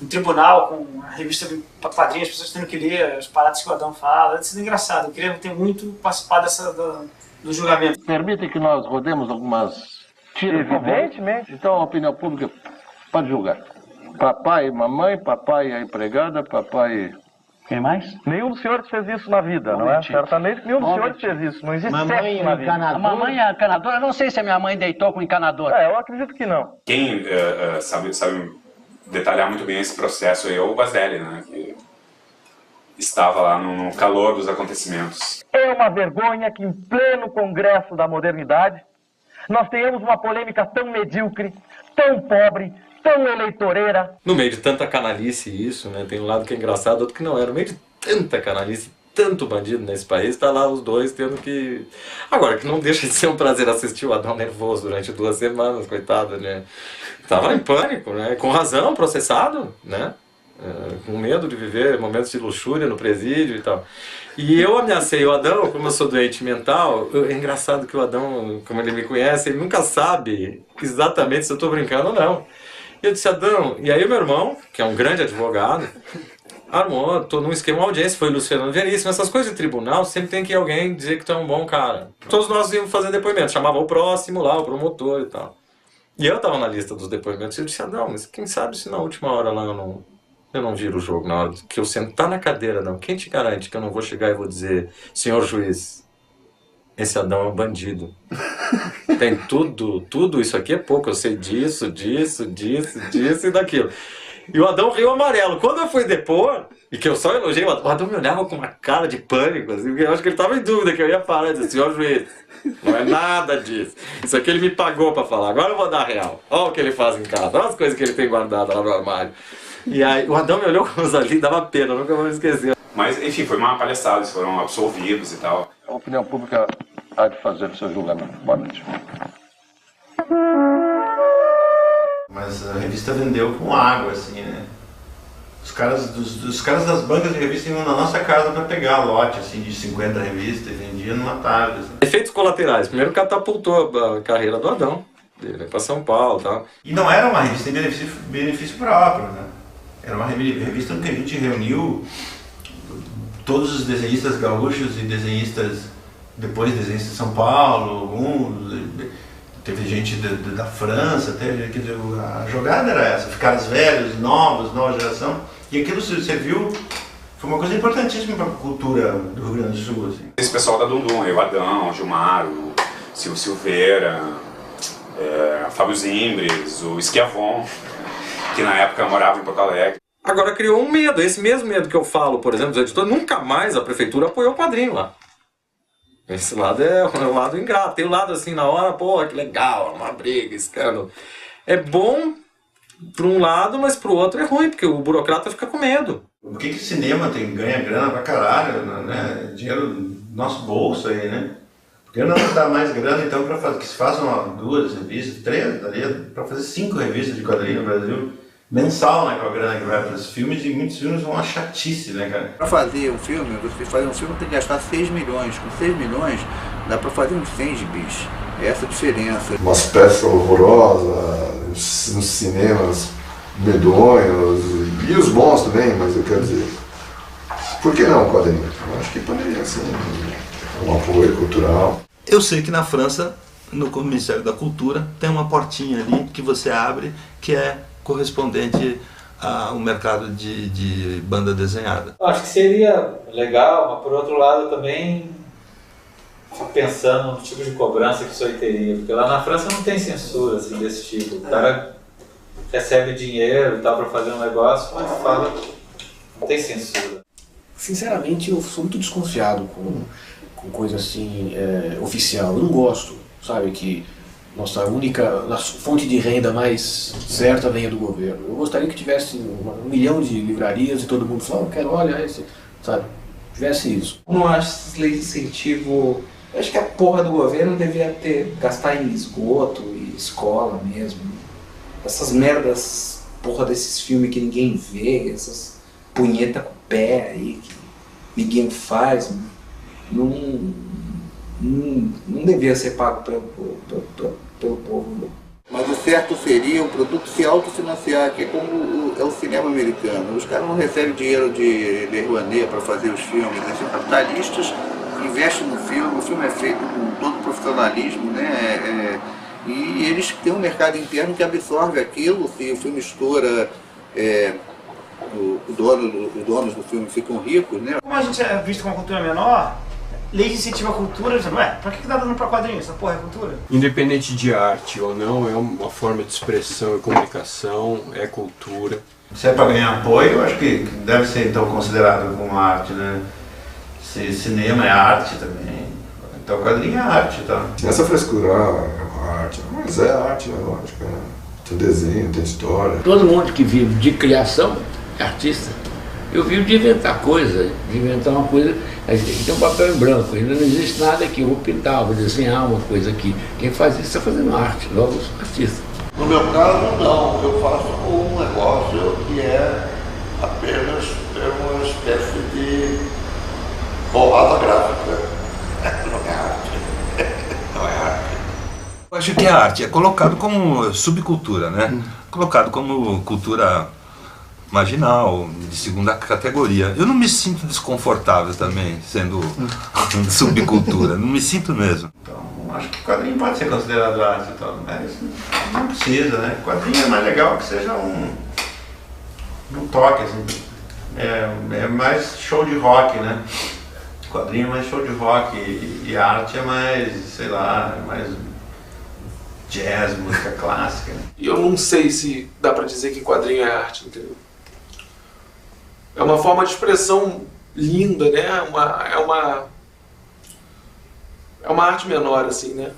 um tribunal com a revista para quadrinhos, as pessoas tendo que ler as paradas que o Adão fala. Deve ser engraçado, eu queria ter muito participado do julgamento. Permita que nós rodemos algumas tiras. Evidentemente. Então a opinião pública pode julgar. Papai e mamãe, papai e a empregada, papai... Quem mais? Nenhum dos senhores fez isso na vida, não é? Certamente nenhum dos senhores fez isso. Não existe sexo na vida. A mamãe é encanadora? Eu não sei se a minha mãe deitou com encanador. Eu acredito que não. Quem sabe detalhar muito bem esse processo é o Baselli, né? Que estava lá no calor dos acontecimentos. É uma vergonha que em pleno congresso da modernidade nós tenhamos uma polêmica tão medíocre, tão pobre, tão eleitoreira. No meio de tanta canalice isso, né? Tem um lado que é engraçado, outro que não é. No meio de tanta canalice, tanto bandido nesse país, tá lá os dois tendo que... Agora, que não deixa de ser um prazer assistir o Adão nervoso durante 2 semanas, coitado, né? Tava em pânico, né? Com razão, processado, né? Com medo de viver momentos de luxúria no presídio e tal. E eu ameacei o Adão, como eu sou doente mental, é engraçado que o Adão, como ele me conhece, ele nunca sabe exatamente se eu tô brincando ou não. E eu disse, Adão, e aí o meu irmão, que é um grande advogado, armou, tô num esquema de audiência, foi o Luciano Veríssimo, essas coisas de tribunal, sempre tem que alguém dizer que tu é um bom cara. Todos nós íamos fazer depoimento, chamava o próximo lá, o promotor e tal. E eu tava na lista dos depoimentos, e eu disse, Adão, mas quem sabe se na última hora lá eu não viro o jogo, na hora que eu sentar na cadeira, não, quem te garante que eu não vou chegar e vou dizer, senhor juiz, esse Adão é um bandido. Tem tudo isso aqui é pouco, eu sei disso e daquilo. E o Adão riu amarelo. Quando eu fui depor, e que eu só elogiei, o Adão me olhava com uma cara de pânico, assim, porque eu acho que ele estava em dúvida que eu ia falar, e disse, senhor juiz, não é nada disso. Isso aqui ele me pagou para falar, agora eu vou dar real. Olha o que ele faz em casa, olha as coisas que ele tem guardado lá no armário. E aí o Adão me olhou com os ali, dava pena, nunca vou me esquecer. Mas, enfim, foi uma palhaçada, eles foram absolvidos e tal. A opinião pública há de fazer o seu julgamento. Boa noite. Mas a revista vendeu com água, assim, né? Os caras das bancas de revista iam na nossa casa para pegar lote, assim, de 50 revistas e vendiam numa tarde. Assim. Efeitos colaterais. Primeiro catapultou a carreira do Adão. Ele veio para São Paulo e tal. E não era uma revista em benefício próprio, né? Era uma revista em que a gente reuniu todos os desenhistas gaúchos e desenhistas, depois desenhistas de São Paulo, alguns, teve gente da França, até, quer dizer, a jogada era essa, caras velhos, novos, nova geração, e aquilo serviu, foi uma coisa importantíssima para a cultura do Rio Grande do Sul. Assim. Esse pessoal da Dundum, o Adão, o Gilmar, o Silvio Silveira, Fábio Zimbres, o Schiavon, que na época morava em Porto Alegre. Agora criou um medo, esse mesmo medo que eu falo, por exemplo, dos editores, nunca mais a prefeitura apoiou o quadrinho lá. Esse lado é um lado ingrato, tem o lado assim na hora, pô, que legal, uma briga, escândalo. É bom por um lado, mas pro outro é ruim, porque o burocrata fica com medo. Por que o cinema ganha grana pra caralho, né? Dinheiro do nosso bolso aí, né? Porque não dá mais grana, então, para fazer que se façam 2 revistas, 3, daria para fazer 5 revistas de quadrinho no Brasil. Mensal, né, com a grana que vai para os filmes, e muitos filmes vão uma chatice, né, cara? Para fazer um filme, você fazer um filme tem que gastar 6 milhões. Com 6 milhões dá para fazer uns 100 gibis. É essa a diferença. Umas peças horrorosas, nos cinemas medonhos, e os bons também, mas eu quero dizer, por que não o quadrinho? Eu acho que poderia ser um apoio cultural. Eu sei que na França, no Ministério da Cultura, tem uma portinha ali que você abre, que é correspondente ao mercado de banda desenhada. Acho que seria legal, mas por outro lado também fico pensando no tipo de cobrança que isso aí teria, porque lá na França não tem censura assim, desse tipo. O cara recebe dinheiro e tal para fazer um negócio, mas fala, não tem censura. Sinceramente, eu sou muito desconfiado com coisa assim oficial. Eu não gosto, sabe, que nossa fonte de renda mais certa venha do governo. Eu gostaria que tivesse 1 milhão de livrarias e todo mundo falava, eu quero, olha esse, sabe, tivesse isso. Eu não acho essas leis de incentivo Eu acho que a porra do governo devia gastar em esgoto e escola mesmo. Essas merdas, porra desses filmes que ninguém vê, essas punheta com o pé aí que ninguém faz, não devia ser pago pelo povo. Mas o certo seria o produto se autofinanciar, que é como é o cinema americano. Os caras não recebem dinheiro de Rouanet para fazer os filmes, eles são capitalistas, investem no filme, o filme é feito com todo profissionalismo, né? E eles têm um mercado interno que absorve aquilo, se o filme estoura, os donos do filme ficam ricos, né? Como a gente é visto como uma cultura menor, lei de incentivo à cultura, dizendo, pra que tá dando pra quadrinho? Essa porra é cultura? Independente de arte ou não, é uma forma de expressão e comunicação, é cultura. Se é para ganhar apoio, eu acho que deve ser então considerado como arte, né? Se cinema é arte também, então quadrinho é arte, tá? Essa frescura é arte, mas é arte, né? Lógico, né? Tem desenho, tem história. Todo mundo que vive de criação é artista. Eu vivo de inventar coisa, de inventar uma coisa. A gente tem um papel em branco, ainda não existe nada aqui. Eu vou pintar, vou desenhar uma coisa aqui. Quem faz isso está fazendo arte, logo eu sou artista. No meu caso, não. Eu faço um negócio que é apenas uma espécie de borrada gráfica. Não é arte. Não é arte. Eu acho que a arte é colocado como subcultura, né? Colocado como cultura marginal, de segunda categoria. Eu não me sinto desconfortável também, sendo subcultura, não me sinto mesmo. Então, acho que quadrinho pode ser considerado arte, então, mas não precisa, né? Quadrinho é mais legal que seja um toque, assim. É mais show de rock, né? Quadrinho é mais show de rock e arte é mais, sei lá, mais jazz, música clássica. E eu não sei se dá pra dizer que quadrinho é arte, entendeu? É uma forma de expressão linda, né? É uma arte menor, assim, né?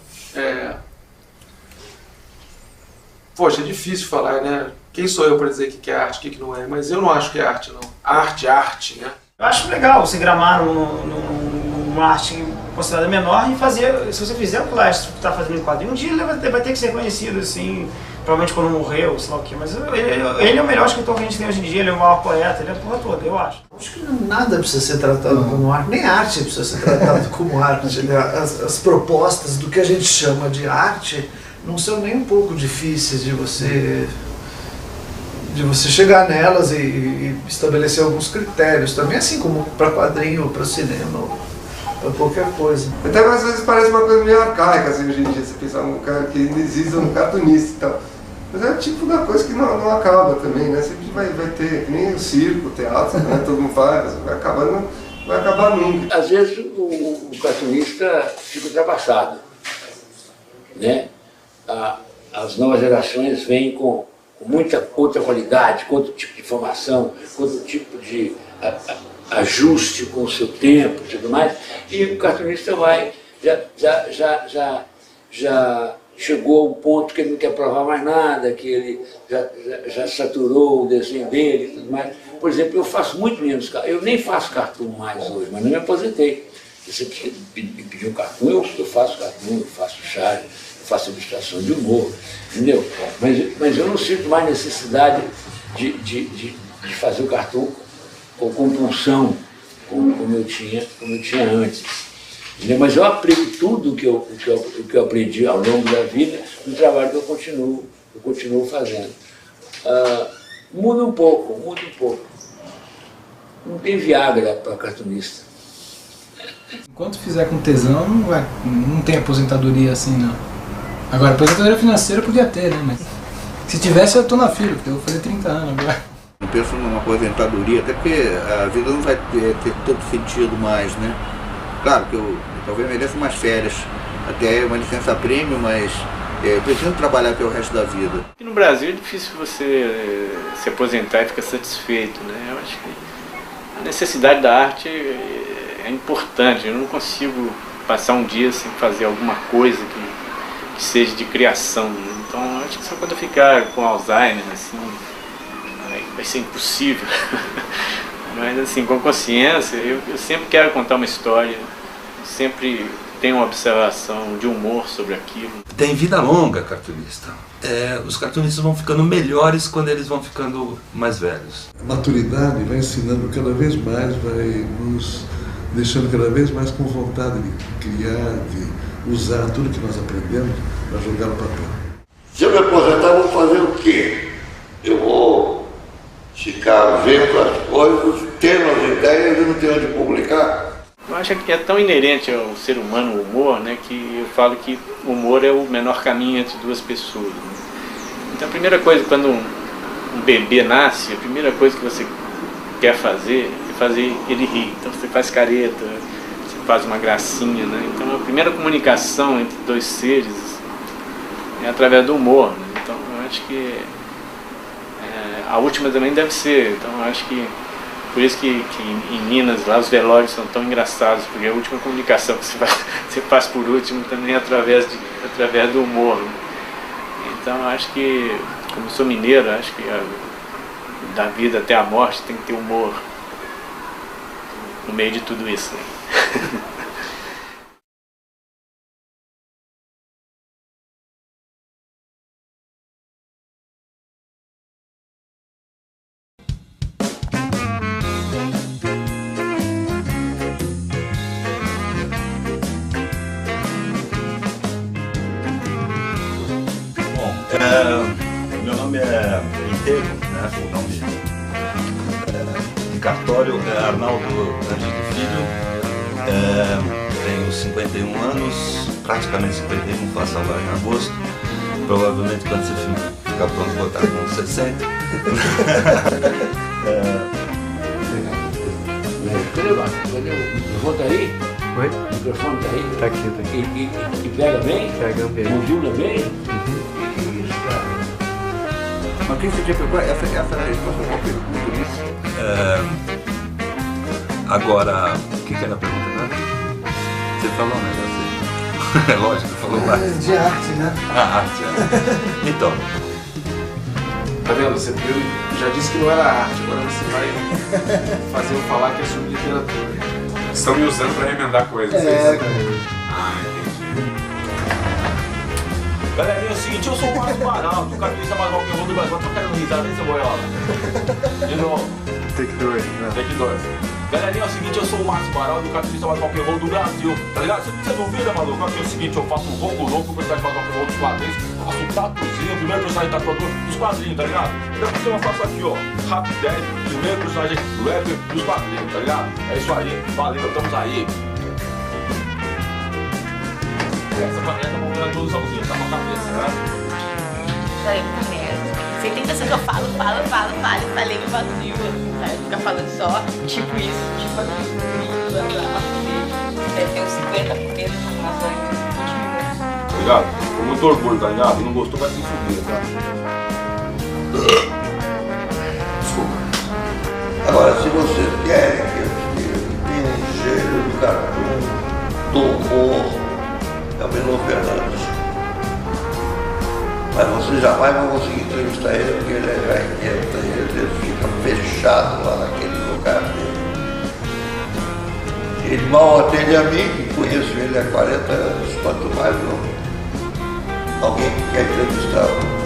Poxa, é difícil falar, né? Quem sou eu para dizer o que é arte, o que não é? Mas eu não acho que é arte, não. Arte, né? Eu acho legal você gramar numa arte considerada menor e fazer, se você fizer o que lá está fazendo em quadrinho, um dia ele vai ter que ser conhecido, assim, provavelmente quando morreu, sei lá o quê, mas ele é o melhor escritor que a gente tem hoje em dia, ele é o maior poeta, ele é a porra toda, eu acho. Acho que nada precisa ser tratado como arte, nem arte precisa ser tratado como arte. As propostas do que a gente chama de arte não são nem um pouco difíceis de você chegar nelas e estabelecer alguns critérios também, assim como para quadrinho, para cinema, para qualquer coisa. Até às vezes parece uma coisa meio arcaica, assim, hoje em dia, você pensar num cara que ainda existe um cartunista e tal. Mas é o tipo da coisa que não acaba também, né? Sempre vai ter, que nem o circo, o teatro, né? Todo mundo faz, vai acabar nunca. Às vezes o cartunista fica ultrapassado, né? As novas gerações vêm com muita outra qualidade, com outro tipo de informação, com outro tipo de ajuste com o seu tempo e tudo mais, e o cartunista já chegou a um ponto que ele não quer provar mais nada, que ele já saturou o desenho dele e tudo mais. Por exemplo, eu faço muito menos, eu nem faço cartoon mais hoje, mas não me aposentei. Se você me pedir um cartoon, eu faço cartoon, eu faço charge, eu faço ilustração de humor, entendeu? Mas eu não sinto mais necessidade de fazer o cartoon com compulsão, como eu tinha antes. Entendeu? Mas eu aplico tudo o que eu aprendi ao longo da vida no trabalho que eu continuo fazendo. Muda um pouco. Não tem Viagra para cartunista. Enquanto fizer com tesão, não tem aposentadoria assim, não. Agora, aposentadoria financeira podia ter, né? Mas se tivesse, eu tô na fila, porque eu vou fazer 30 anos agora. Não penso numa aposentadoria, até porque a vida não vai ter tanto sentido mais, né? Claro que eu talvez mereça umas férias, até uma licença premium, mas eu preciso trabalhar pelo resto da vida. E no Brasil é difícil você se aposentar e ficar satisfeito, né? Eu acho que a necessidade da arte é importante. Eu não consigo passar um dia sem fazer alguma coisa que seja de criação, né? Então acho que só quando eu ficar com Alzheimer, assim, vai ser impossível. Mas assim, com consciência, eu sempre quero contar uma história, sempre tem uma observação de humor sobre aquilo. Tem vida longa, cartunista. Os cartunistas vão ficando melhores quando eles vão ficando mais velhos. A maturidade vai ensinando cada vez mais, vai nos deixando cada vez mais com vontade de criar, de usar tudo que nós aprendemos para jogar no papel. Se eu me aposentar, eu vou fazer o quê? Eu vou ficar vendo as coisas, tendo as ideias e não ter onde publicar? Eu acho que é tão inerente ao ser humano o humor, né, que eu falo que o humor é o menor caminho entre duas pessoas. Né? Então a primeira coisa, quando um bebê nasce, a primeira coisa que você quer fazer é fazer ele rir. Então você faz careta, você faz uma gracinha, né? Então a primeira comunicação entre dois seres é através do humor. Né? Então eu acho que a última também deve ser. Então eu acho que por isso que em Minas lá os velórios são tão engraçados, porque a última comunicação que você faz por último também é através do humor. Né? Então eu acho que, como eu sou mineiro, acho que da vida até a morte tem que ter humor no meio de tudo isso. Né? Meu nome é inteiro, né? O nome de cartório é Arnaldo Ângelo Filho, tenho 51 anos, praticamente 51, faço agora em agosto. Provavelmente quando você ficar pronto vou estar com 60. O microfone tá aí? Oi? O microfone tá aí? Tá aqui, tá aqui. E pega bem? Pega bem. Modula bem? Mas quem você tinha preparado? Essa era a resposta qual pergunta isso? Agora, o que era a pergunta, né? Você falou um negócio aí. É lógico, falou lá. De arte, né? Arte, é. Então. Tá vendo? Você já disse que não era arte, agora você vai fazer eu falar que é sobre literatura. Estão me usando para remendar coisas. Entendi. Galerinha, é o seguinte, eu sou o Márcio Baralto, o cartunista mais mal que eu vou do Brasil. Tô querendo risada, hein, seu boiola? De novo. Take 2, né? Take 2. Galerinha, é o seguinte, eu sou o Márcio Baralto, o cartunista mais mal que eu vou do Brasil. Tá ligado? Você não vira, maluco? Aqui é o seguinte, eu faço um ronco louco, o personagem mais mal que eu vou dos quadrinhos. Eu faço um tatuzinho, o primeiro personagem tatuador dos quadrinhos, tá ligado? Depois eu faço aqui, ó, Rapidez, primeiro personagem rapper dos quadrinhos, tá ligado? É isso aí, valeu, estamos aí. Essa vamos ver a introduçãozinha, tá com a cabeça, né? Falei muita merda. Você tem pensar que eu falo, falei no vazio, sabe? Ficar falando só, tipo isso, tipo aquilo, deve ter uns 50 primeiros informações em 20 minutos. Obrigado? Com muito orgulho, tá ligado? Não gostou, vai se fuder, tá? Desculpa. Agora, se vocês querem que eu tenha um cheiro do cartoon, do humor, é o Milor Fernandes. Mas vocês jamais vão conseguir entrevistar ele, porque ele é já inquieta, ele fica fechado lá naquele lugar dele. Ele mal atende a mim, que conheço ele há 40 anos, quanto mais alguém que quer entrevistá-lo.